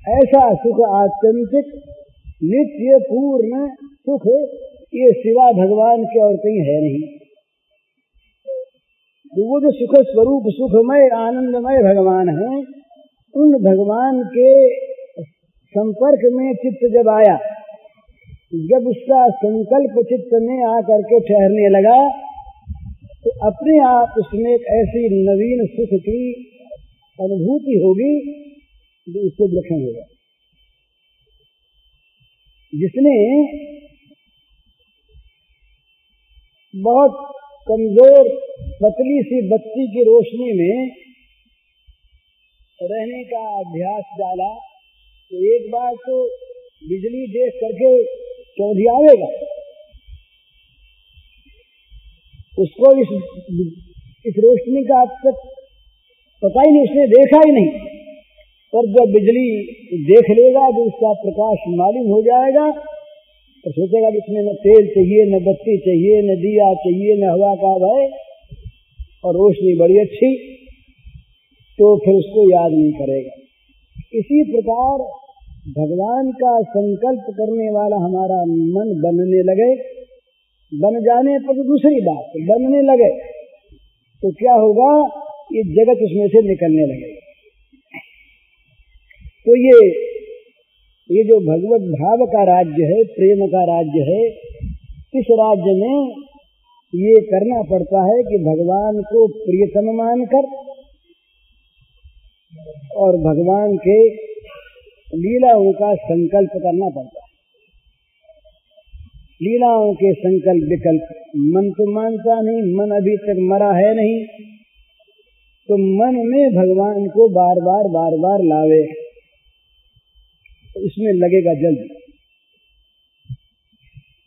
ऐसा सुख आत्यंतिक नित्य पूर्ण सुख ये सिवा भगवान के और कहीं है नहीं। तो वो जो सुख स्वरूप सुखमय आनंदमय भगवान है, उन भगवान के संपर्क में चित्त जब आया, जब उसका संकल्प चित्त में आकर के ठहरने लगा, तो अपने आप उसमें एक ऐसी नवीन सुख की अनुभूति होगी जो उससे विलक्षण होगा। जिसने बहुत कमजोर पतली सी बत्ती की रोशनी में रहने का अभ्यास डाला, तो एक बार तो बिजली देख करके चौंधियावेगा, उसको इस रोशनी का अब तक पता ही नहीं, उसने देखा ही नहीं, पर जब बिजली देख लेगा तो उसका प्रकाश मालूम हो जाएगा, तो सोचेगा कि इसमें न तेल चाहिए, न बत्ती चाहिए, न दिया चाहिए, न हवा का भय, और रोशनी बड़ी अच्छी, तो फिर उसको याद नहीं करेगा। इसी प्रकार भगवान का संकल्प करने वाला हमारा मन बनने लगे बन जाने पर तो दूसरी बात, बनने लगे तो क्या होगा, ये जगत उसमें से निकलने लगेगा। तो ये जो भगवत भाव का राज्य है, प्रेम का राज्य है, इस राज्य में ये करना पड़ता है कि भगवान को प्रियतम मानकर और भगवान के लीलाओं का संकल्प करना पड़ता है। लीलाओं के संकल्प विकल्प मन तो मानता नहीं, मन अभी तक मरा है नहीं, तो मन में भगवान को बार बार लावे, तो इसमें लगेगा जल्दी।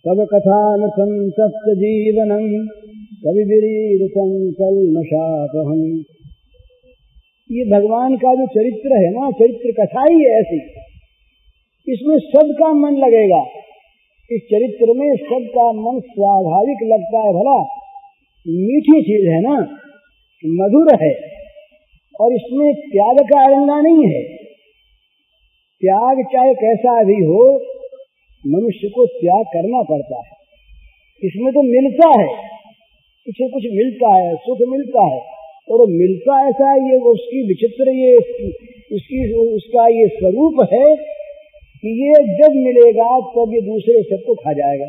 तब कथान संतप्त जीवनम कवि विरीर संकल्मषापहम। ये भगवान का जो चरित्र है ना, चरित्र कथा ही है ऐसी, इसमें सबका मन लगेगा। इस चरित्र में सबका मन स्वाभाविक लगता है। भला मीठी चीज है ना, मधुर है, और इसमें त्याग का अरंगा नहीं है। त्याग चाहे कैसा भी हो, मनुष्य को त्याग करना पड़ता है। इसमें तो मिलता है, इसे कुछ मिलता है, सुख मिलता है, और मिलता ऐसा ये उसकी विचित्र, ये उसका ये स्वरूप है कि ये जब मिलेगा तब ये दूसरे सबको खा जाएगा।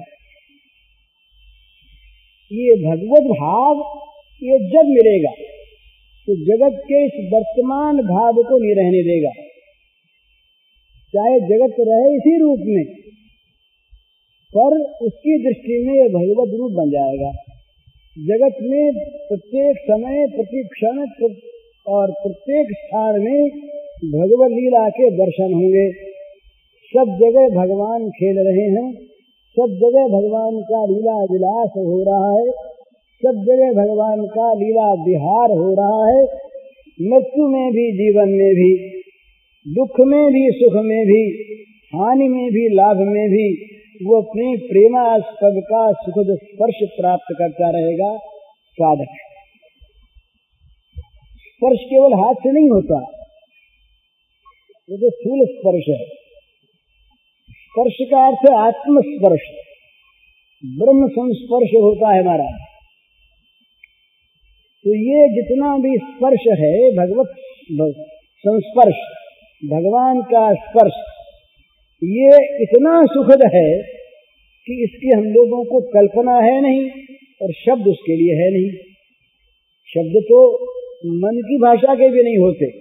ये भगवत भाव ये जब मिलेगा तो जगत के इस वर्तमान भाव को नहीं रहने देगा। चाहे जगत रहे इसी रूप में, पर उसकी दृष्टि में ये भगवत रूप बन जाएगा। जगत में प्रत्येक समय, प्रति क्षण और प्रत्येक स्थान में भगवत लीला के दर्शन होंगे। सब जगह भगवान खेल रहे हैं, सब जगह भगवान का लीला विलास हो रहा है, सब जगह भगवान का लीला विहार हो रहा है। मृत्यु में भी, जीवन में भी, दुख में भी, सुख में भी, हानि में भी, लाभ में भी वो अपने प्रेमास्पद का सुखद स्पर्श प्राप्त करता रहेगा। साधक स्पर्श केवल हाथ से नहीं होता, वो तो स्थूल स्पर्श है। स्पर्श का अर्थ है आत्मस्पर्श, ब्रह्म संस्पर्श होता है हमारा। तो ये जितना भी स्पर्श है, भगवत संस्पर्श, भगवान का स्पर्श, ये इतना सुखद है कि इसकी हम लोगों को कल्पना है नहीं, और शब्द उसके लिए है नहीं। शब्द तो मन की भाषा के भी नहीं होते,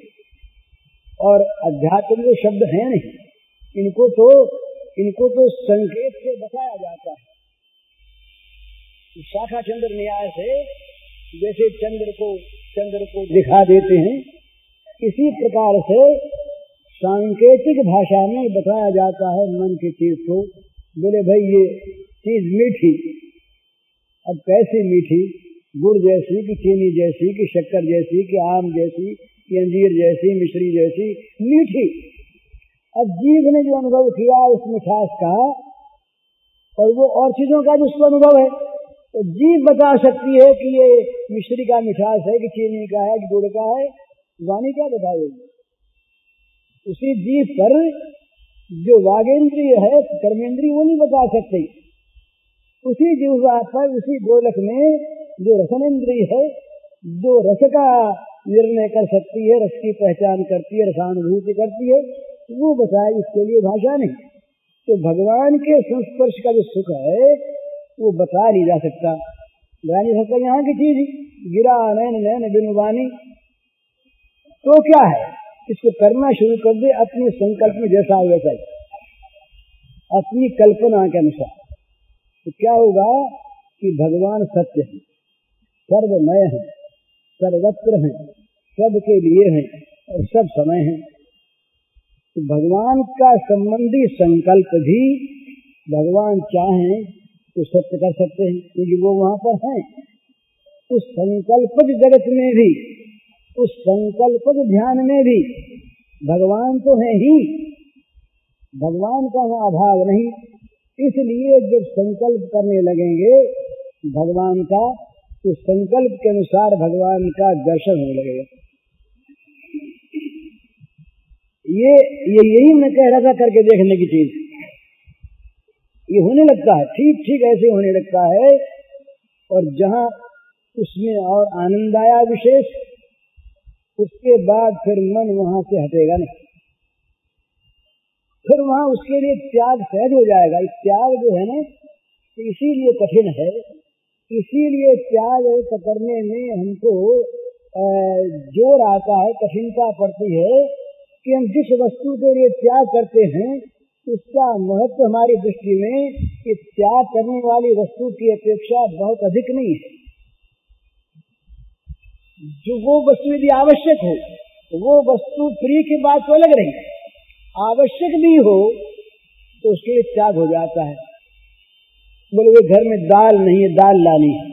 और अध्यात्म के शब्द हैं नहीं। इनको तो संकेत से बताया जाता है। शाखा चंद्र न्याय से जैसे चंद्र को दिखा देते हैं, इसी प्रकार से सांकेतिक भाषा में बताया जाता है मन की चीज को। बोले भाई ये चीज मीठी, अब कैसी मीठी? गुड़ जैसी कि चीनी जैसी कि शक्कर जैसी कि आम जैसी कि अंजीर जैसी, मिश्री जैसी मीठी। अब जीव ने जो अनुभव किया उस मिठास का, और वो और चीजों का जिसको अनुभव है, तो जीव बता सकती है कि ये मिश्री का मिठास है कि चीनी का है कि गुड़ का है। वाणी क्या बताएगी? उसी जीव पर जो वागेंद्रिय है, कर्मेंद्रिय, वो नहीं बता सकते। उसी जीवा पर, उसी गोलक में जो रसनेन्द्रिय है, जो रस का निर्णय कर सकती है, रस की पहचान करती है, रसानुभूति करती है, वो बताए। इसके लिए भाषा नहीं। तो भगवान के संस्पर्श का जो सुख है वो बता नहीं जा सकता, बता नहीं सकता। यहाँ की चीज गिरा नैन नैन बिनुवानी, तो क्या है, इसको करना शुरू कर दे अपने संकल्प में, जैसा हो वैसा ही, अपनी कल्पना के अनुसार। तो क्या होगा कि भगवान सत्य है, सर्वमय है, सर्वत्र है, सबके लिए है और सब समय है। तो भगवान का संबंधी संकल्प भी भगवान चाहें तो सत्य कर सकते हैं, क्योंकि वो वहां पर हैं। उस संकल्पक जगत में भी, उस संकल्पक ध्यान में भी भगवान तो है ही, भगवान का वहां अभाव नहीं। इसलिए जब संकल्प करने लगेंगे भगवान का, तो संकल्प के अनुसार भगवान का दर्शन होने लगेगा। यही मैं कह रहा था, करके देखने की चीज। ये होने लगता है, ठीक ठीक ऐसे होने लगता है। और जहाँ उसमें और आनंद आया विशेष, उसके बाद फिर मन वहां से हटेगा नहीं, फिर वहां उसके लिए त्याग सहज हो जाएगा। इस त्याग जो है ना, इसीलिए कठिन है, इसीलिए त्याग करने में हमको जोर आता है, कठिनता पड़ती है कि हम जिस वस्तु के लिए त्याग करते हैं उसका महत्व हमारी दृष्टि में इस त्याग करने वाली वस्तु की अपेक्षा बहुत अधिक नहीं है। जो वो वस्तु यदि आवश्यक हो, वो वस्तु प्रिय की बात तो अलग रही, आवश्यक भी हो तो उसके लिए त्याग हो जाता है। बोले वे घर में दाल नहीं है, दाल लानी है,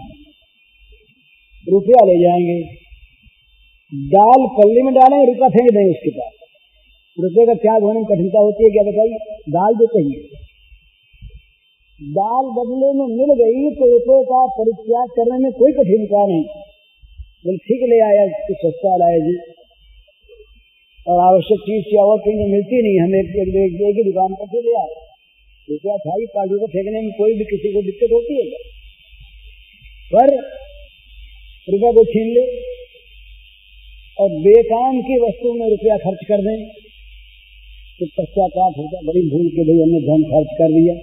रुपया ले जाएंगे, दाल पल्ले में डालेंगे, रुपया फेंक देंगे उसके पास। रुपये का त्याग होने में कठिनता होती है क्या बताइए? दाल देते ही, दाल बदले में मिल गई तो रुपये का परित्याग करने में कोई कठिनता नहीं। बोले ठीक ले आया, कुछ सस्ता लाया जी, और आवश्यक चीज क्या और कहीं मिलती नहीं, हमें एक ही दुकान पर से ले आए, रुपया था ही, 5 रुपये फेंकने में कोई भी किसी को दिक्कत होती है, पर रुपया को छीन ले और बेकाम की वस्तु में रुपया खर्च कर दें तो पश्चाताप होता, बड़ी भूल के भाई हमने धन खर्च कर दिया।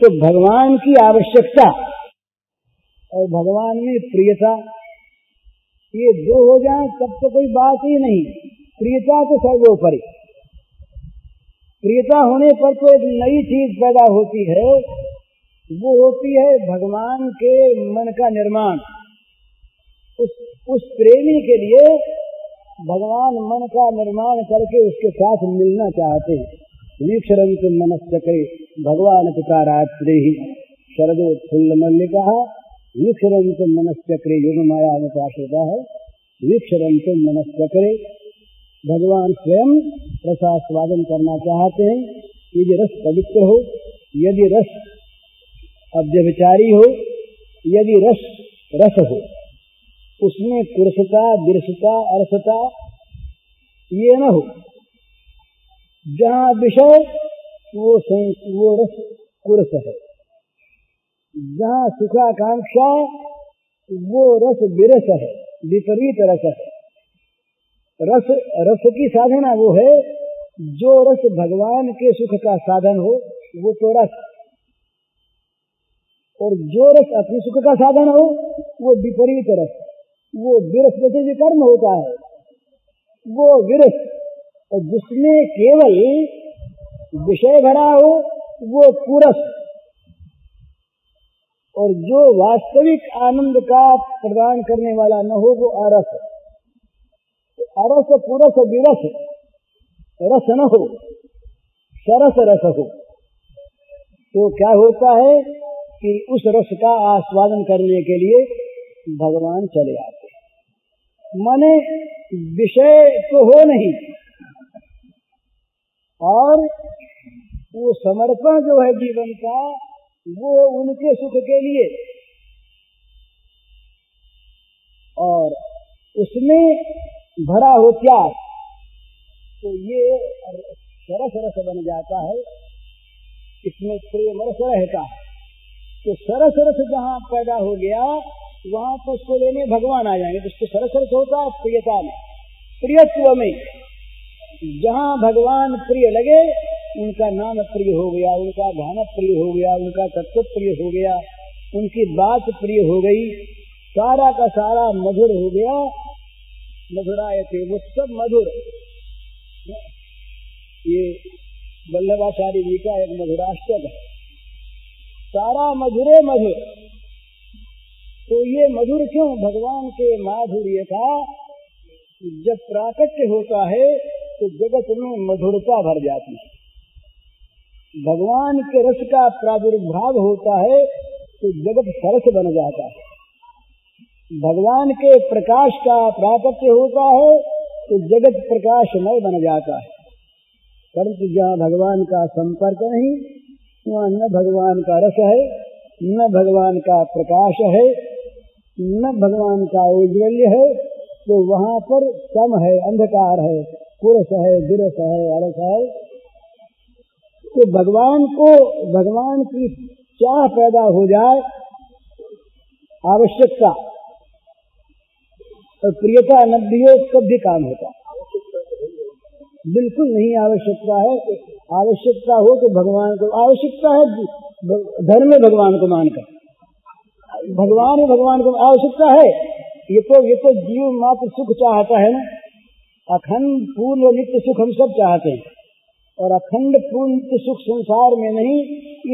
तो भगवान की आवश्यकता और भगवान में प्रियता, ये दो हो जाए तब तो कोई बात ही नहीं। प्रियता तो सर्वोपरि, प्रियता होने पर तो एक नई चीज पैदा होती है, वो होती है भगवान के मन का निर्माण। उस प्रेमी के लिए भगवान मन का निर्माण करके उसके साथ मिलना चाहते हैं। वीक्षरंत मनश्चक्रे भगवान पितारात्रे ही शरदोत्फुल्ल मल्लिका वीक्षरंत मनश्चक्रे योग माया में आश्रिता है। वीक्षरंत मनश्चक्रे भगवान स्वयं रसास्वादन करना चाहते हैं। यदि रस पवित्र हो, यदि रस अव्यभिचारी हो, यदि रस हो, उसमें कुरसता, बिरसता, अरसता ये न हो। जहाँ विषय वो रस कुरस है, जहाँ सुखाकांक्षा वो रस विरस है, विपरीत रस है। रस की साधना वो है जो रस भगवान के सुख का साधन हो, वो तो रस, और जो रस अपने सुख का साधन हो वो विपरीत रस, वो विरस। जैसे विकर्म होता है वो विरस, और जिसमें केवल विषय भरा हो वो पुरस, और जो वास्तविक आनंद का प्रदान करने वाला न हो वो अरस। अरस पुरस विरस, रस न हो, सरस रस हो, तो क्या होता है कि उस रस का आस्वादन करने के लिए भगवान चले आते हैं। माने विषय तो हो नहीं, और वो समर्पण जो है जीवन का वो उनके सुख के लिए, और उसमें भरा हो त्याग, तो ये सरस रस बन जाता है। इसमें प्रेम रस रहता है, तो सरस रस जहाँ पैदा हो गया वहाँ तो उसको लेने भगवान आ जाएंगे। तो उसको सरस रस होता है प्रियता में, प्रियत्व में। जहाँ भगवान प्रिय लगे उनका नाम प्रिय हो गया, उनका गाना प्रिय हो गया, उनका तत्व प्रिय हो गया, उनकी बात प्रिय हो गई, सारा का सारा मधुर हो गया। मधुरायते, वो सब मधुर। ये वल्लभाचार्य जी का एक मधुराष्टक है, सारा मधुरे मधुर। तो ये मधुर क्यों? भगवान के माधुर्य का जब प्राकट्य होता है तो जगत में मधुरता भर जाती है। भगवान के रस का प्रादुर्भाव होता है तो जगत सरस बन जाता है। भगवान के प्रकाश का प्राकट्य होता है तो जगत प्रकाशमय बन जाता है। परंतु जहाँ भगवान का संपर्क नहीं, वहाँ न भगवान का रस है, न भगवान का प्रकाश है, न भगवान का औज्ज्वल्य है, तो वहाँ पर सम है, अंधकार है, कुरस है, विरस है, अरस है। तो भगवान की चाह पैदा हो जाए, आवश्यकता और प्रियता न भी हो तब भी काम होता। बिल्कुल नहीं आवश्यकता है। आवश्यकता हो तो भगवान को आवश्यकता है, धर्म में भगवान को मानकर भगवान को आवश्यकता है। ये तो जीव मात्र सुख चाहता है ना, अखंड पूर्ण नित्य सुख हम सब चाहते हैं, और अखंड पूर्ण नित्य सुख संसार में नहीं,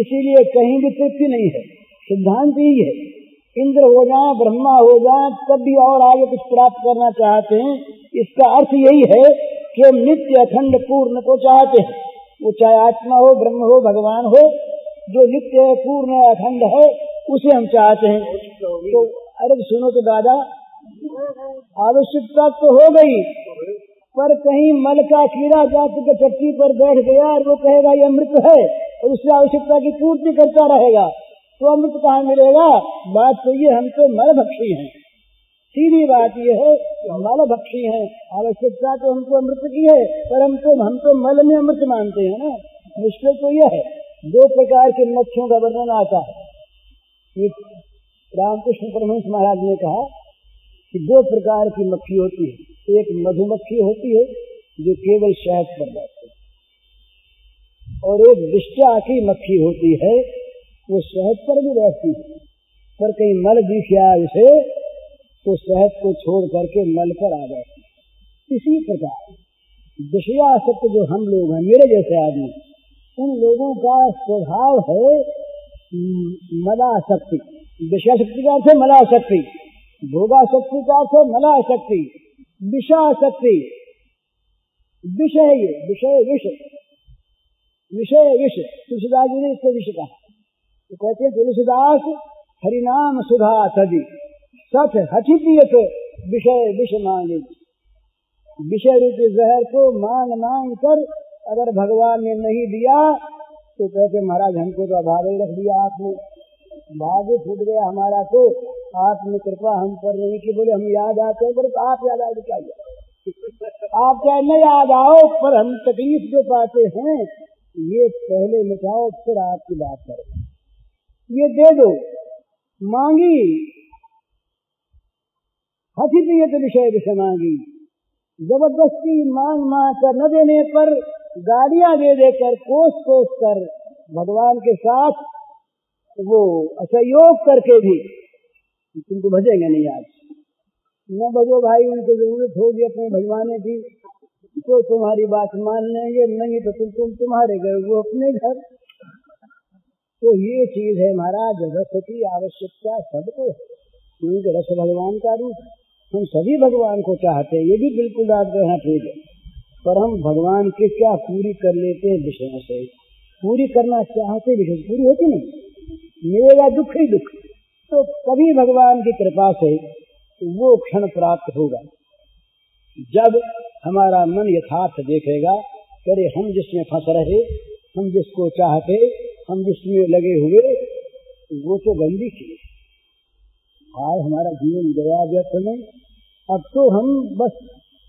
इसीलिए कहीं भी तृप्ति नहीं है। सिद्धांत ही है, इंद्र हो जाए, ब्रह्मा हो जाए, तब भी और आगे कुछ प्राप्त करना चाहते हैं। इसका अर्थ यही है कि हम नित्य अखंड पूर्ण को चाहते हैं। वो चाहे आत्मा हो, ब्रह्म हो, भगवान हो, जो नित्य है, पूर्ण है, अखंड है, उसे हम चाहते हैं। तो अरे सुनो तो दादा, आवश्यकता तो हो गई, पर कहीं मल का कीड़ा जाकर के चक्की पर बैठ गया और वो कहेगा ये अमृत है, और उससे आवश्यकता की पूर्ति करता रहेगा, तो अमृत कहाँ मिलेगा? बात तो ये, हम तो मलभक्षी हैं। सीधी बात ये है, मलभक्षी हैं। आवश्यकता तो हमको अमृत की है, पर हम तो मल में अमृत मानते हैं ना। मुश्किल तो यह है। दो प्रकार के मच्छरों का वर्णन आता है। रामकृष्ण परमहंस महाराज ने कहा कि दो प्रकार की मक्खी होती है। एक मधुमक्खी होती है जो केवल शहद पर बैठती है, और एक विष्टा की मक्खी होती है, वो शहद पर भी बैठती है, पर कहीं मल दिख जाए उसे तो शहद को छोड़ करके मल पर आ जाती है। इसी प्रकार विषयासक्त जो हम लोग हैं, मेरे जैसे आदमी, उन लोगों का स्वभाव है मलासक्ति। विषयाशक्ति का अर्थ है मलासक्ति, भोगासक्ति का अर्थ है मलासक्ति, विषासक्ति। विषय विष तुलसीदास जी ने इसको विष कहा। तो कहते हैं तुलसीदास हरिनाम सुधा सजी सच हठी पियत विषय विष मांगे। विषय रूपी जहर को मांग कर अगर भगवान ने नहीं दिया तो कहते महाराज हमको तो अभाव ही रख दिया आपने, भाग्य फूट गया हमारा, तो आपने कृपा हम पर नहीं कि बोले हम याद आते हैं, बोले तो आप याद आए क्या आप चाहे न याद आओ, पर हम तकलीफ जो पाते हैं ये पहले मिटाओ, फिर आपकी बात करो। ये दे दो, मांगी हठी पिए तो विषय विषय मांगी। जबरदस्ती मांग कर न देने पर, गालियां दे देकर, कोस कर भगवान के साथ वो असहयोग करके भी तुमको भजेंगे नहीं। आज न भजो भाई, उनको जरूरत होगी अपने भजवाने की तो तुम्हारी बात मान लेंगे, नहीं तो तुम तुम्हारे घर, वो अपने घर। तो ये चीज है महाराज, रस की आवश्यकता सबको, क्योंकि रस भगवान का रूप, हम सभी भगवान को चाहते हैं, ये भी बिल्कुल आप कहना ठीक है, पर हम भगवान की क्या पूरी कर लेते हैं विषयों से। पूरी करना चाहते, विषय पूरी होती नहीं, मेरा दुख ही दुख। तो कभी भगवान की कृपा से वो क्षण प्राप्त होगा जब हमारा मन यथार्थ देखेगा, करे हम जिसमें फंस रहे, हम जिसको चाहते, हम जिसमें लगे हुए, वो तो गंदी चीज। आज हमारा जीवन गया व्यर्थ में, अब तो हम बस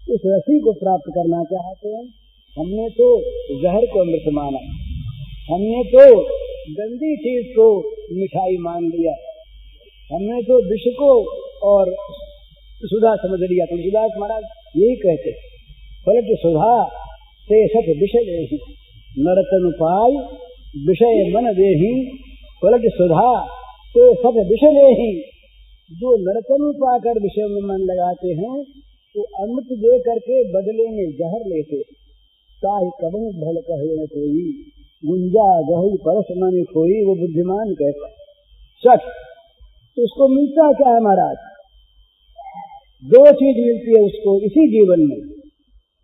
इस रसी को प्राप्त करना चाहते हैं। हमने तो जहर को अमृत माना, हमने तो गंदी चीज को मिठाई मान लिया, हमने तो विष को और सुधा समझ लिया। तुलसीदास महाराज यही कहते, फलत सुधा से सत विषय देहि, नरतन पाय विषय मन देहि, फलत सुधा से सत विषय देहि। जो नरतन पाकर विषय में मन लगाते हैं, तो अमृत दे करके बदले में जहर लेते। ताहि कबहु भल कहे न कोई, गुंजा गही परस मन खोई, वो बुद्धिमान कहता सच। तो उसको मिलता क्या है महाराज? दो चीज मिलती है उसको इसी जीवन में,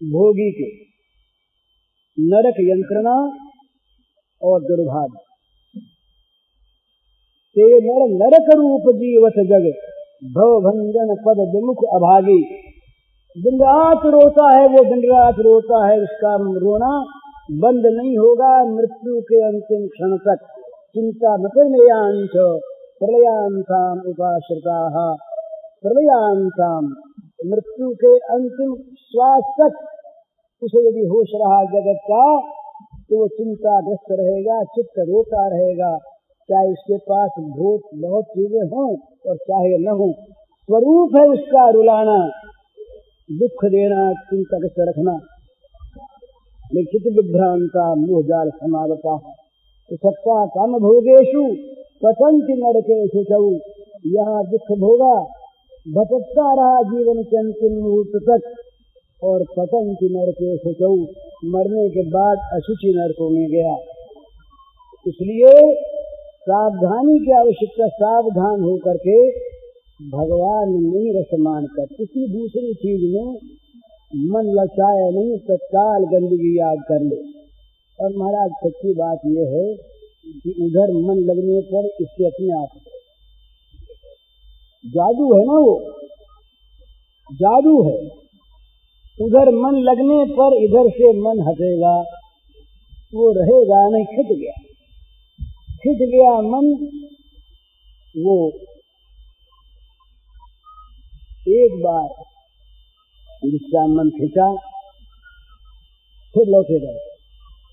भोगी के, नरक यंत्रणा और दुर्भाग्य। ते नर नरक रूप जीवत जग, भव भंजन पद विमुख अभागी। दिन रात रोता है वो, दिन रात रोता है, उसका रोना बंद नहीं होगा मृत्यु के अंतिम क्षण तक। चिंता मृतयांश प्रलयांताम उपाश्रिताः, प्रलयांताम, मृत्यु के अंतिम श्वास तक उसे यदि होश रहा जगत का, तो वो चिंताग्रस्त रहेगा, चित्त रोता रहेगा, चाहे उसके पास बहुत चीजें हों और चाहे न हो। स्वरूप है उसका रुलाना, दुख देना, चिंताग्रस्त रखना। चित्त विभ्रांता मोह जाल समावता, तो सत्ता काम भोगेशु पतंति नरकेषु चौ। यहाँ दुख भोगा, भटकता रहा जीवन के अंतिम मुहूर्त तक, और पतंति नरकेषु चौ, मरने के बाद अशुचि नरकों में गया। इसलिए सावधानी की आवश्यकता, सावधान होकर के भगवान नहीं रसमान कर, किसी दूसरी चीज में मन लचाए नहीं, तत्काल गंदगी याद कर ले। और महाराज सच्ची बात यह है कि उधर मन लगने पर इससे अपने आप जादू है ना, वो जादू है। उधर मन लगने पर इधर से मन हटेगा, वो रहेगा नहीं, खिंच गया मन। वो एक बार जिसका मन खिंचा फिर लौटेगा।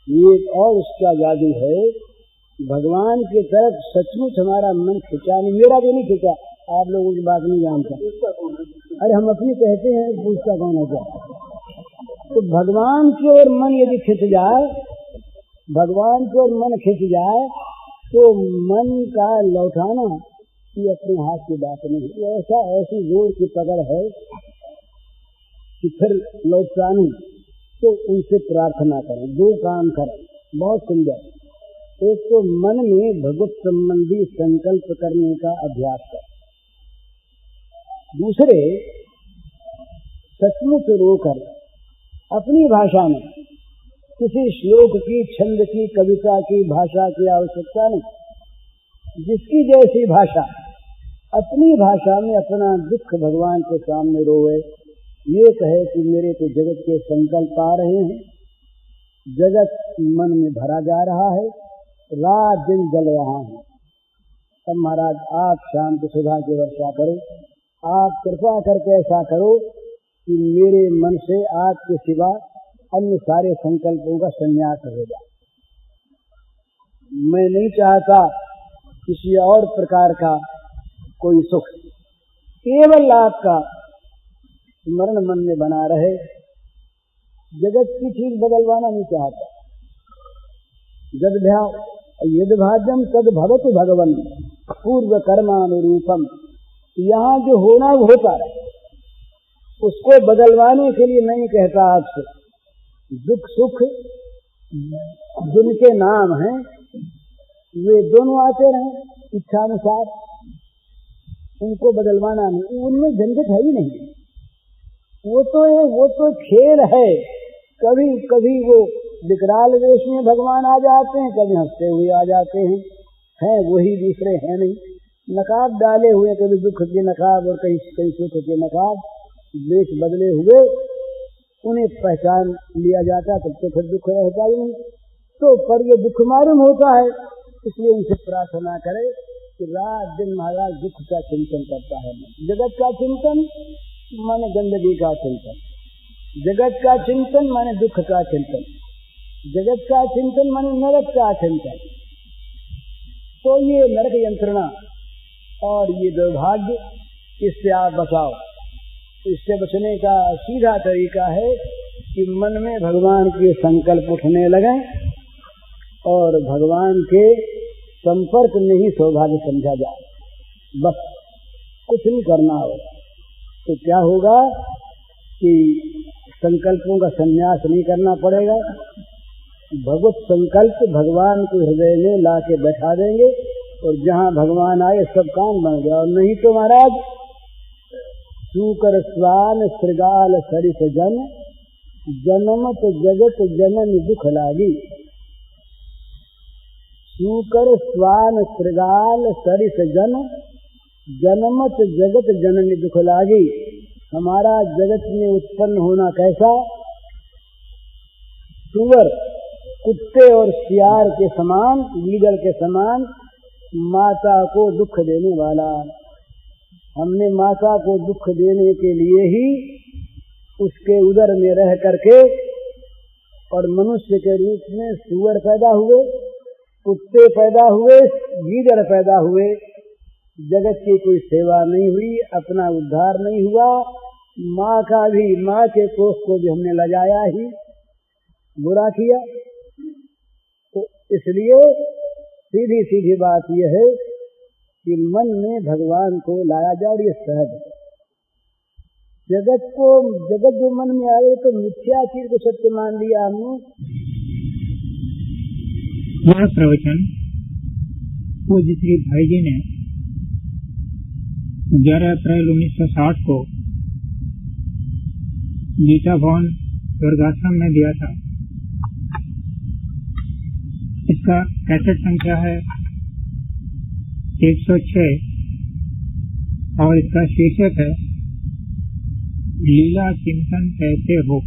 ये और उसका जादू है। भगवान की तरफ सचमुच हमारा मन खिंचा नहीं, मेरा तो नहीं खिंचा, आप लोगों की बात नहीं जानता। अरे हम अपनी कहते हैं, पूछता कौन है क्या। तो भगवान की ओर मन यदि खिंच जाए, भगवान की ओर मन खिंच जाए, तो मन का लौटाना ये अपने हाथ की बात नहीं। ऐसी जोर की पकड़ है कि फिर लौटता नहीं। तो उनसे प्रार्थना करें, दो काम करें, बहुत सुंदर। एक तो मन में भगवत संबंधी संकल्प करने का अभ्यास करें। दूसरे, सचमुच रोकर अपनी भाषा में, किसी श्लोक की, छंद की, कविता की भाषा की आवश्यकता नहीं, जिसकी जैसी भाषा, अपनी भाषा में अपना दुख भगवान के सामने रोए। ये कहे कि मेरे तो जगत के संकल्प आ रहे हैं, जगत मन में भरा जा रहा है, रात दिन जल रहा है। अब महाराज आप शांति सुधा की वर्षा करो, आप कृपा करके ऐसा करो कि मेरे मन से आपके सिवा अन्य सारे संकल्पों का संन्यास हो जाए। मैं नहीं चाहता किसी और प्रकार का कोई सुख, केवल आपका स्मरण मन में बना रहे। जगत की चीज बदलवाना नहीं चाहता। यद भाज्यम तद भवति भगवन पूर्व कर्मानुरूपम। यहाँ जो होना वो होता रहे, उसको बदलवाने के लिए नहीं कहता आपसे। दुख सुख जिनके नाम हैं वे दोनों आते रहे इच्छानुसार, उनको बदलवाना नहीं, उनमें झंझट है ही नहीं। वो तो खेल है। कभी कभी वो विकराल वेश में भगवान आ जाते हैं, कभी हंसते हुए आ जाते हैं वही दूसरे हैं नहीं। नकाब डाले हुए, कभी दुख के नकाब और कहीं सुख के नकाब, वेश बदले हुए, उन्हें पहचान लिया जाता, तब तो फिर दुख रहता ही नहीं। तो पर ये दुख मालूम होता है, इसलिए उनसे प्रार्थना करे कि रात दिन महाराज दुख का चिंतन करता है। जगत का चिंतन माने गंदगी का चिंतन, जगत का चिंतन माने दुख का चिंतन, जगत का चिंतन माने नरक का चिंतन। तो ये नरक यंत्रणा और ये दुर्भाग्य, इससे आप बचाओ। इससे बचने का सीधा तरीका है कि मन में भगवान के संकल्प उठने लगे और भगवान के संपर्क में ही सौभाग्य समझा जाए। बस कुछ नहीं करना हो तो क्या होगा कि संकल्पों का संन्यास नहीं करना पड़ेगा। भगवत संकल्प भगवान के हृदय में ला के बैठा देंगे और जहाँ भगवान आए सब काम बन गया। और नहीं तो महाराज सूकर स्वान श्रृगाल सरिस जन जन्मत जगत जनन दुख लागी। सूकर स्वान श्रृगाल सरिस जन जन्मत जगत जनन दुख लागी। हमारा जगत में उत्पन्न होना कैसा? सूअर कुत्ते और सियार के समान, गीदड़ के समान माता को दुख देने वाला। हमने माता को दुख देने के लिए ही उसके उदर में रह करके और मनुष्य के रूप में सूअर पैदा हुए, कुत्ते पैदा हुए, गीदड़ पैदा हुए। जगत की कोई सेवा नहीं हुई, अपना उद्धार नहीं हुआ। माँ के कोख को भी हमने लजाया ही, बुरा किया। तो इसलिए सीधी सीधी बात यह है कि मन में भगवान को लाया जाए, और ये सहज है। जगत जो मन में आए तो मिथ्या चीज को सत्य मान लिया हमने। यह प्रवचन पूज्य श्री भाई जी ने 11 अप्रैल 1960 को गीता भवन स्वर्गाश्रम में दिया था। इसका कैसेट संख्या है 106 और इसका शीर्षक है लीला चिंतन कैसे हो।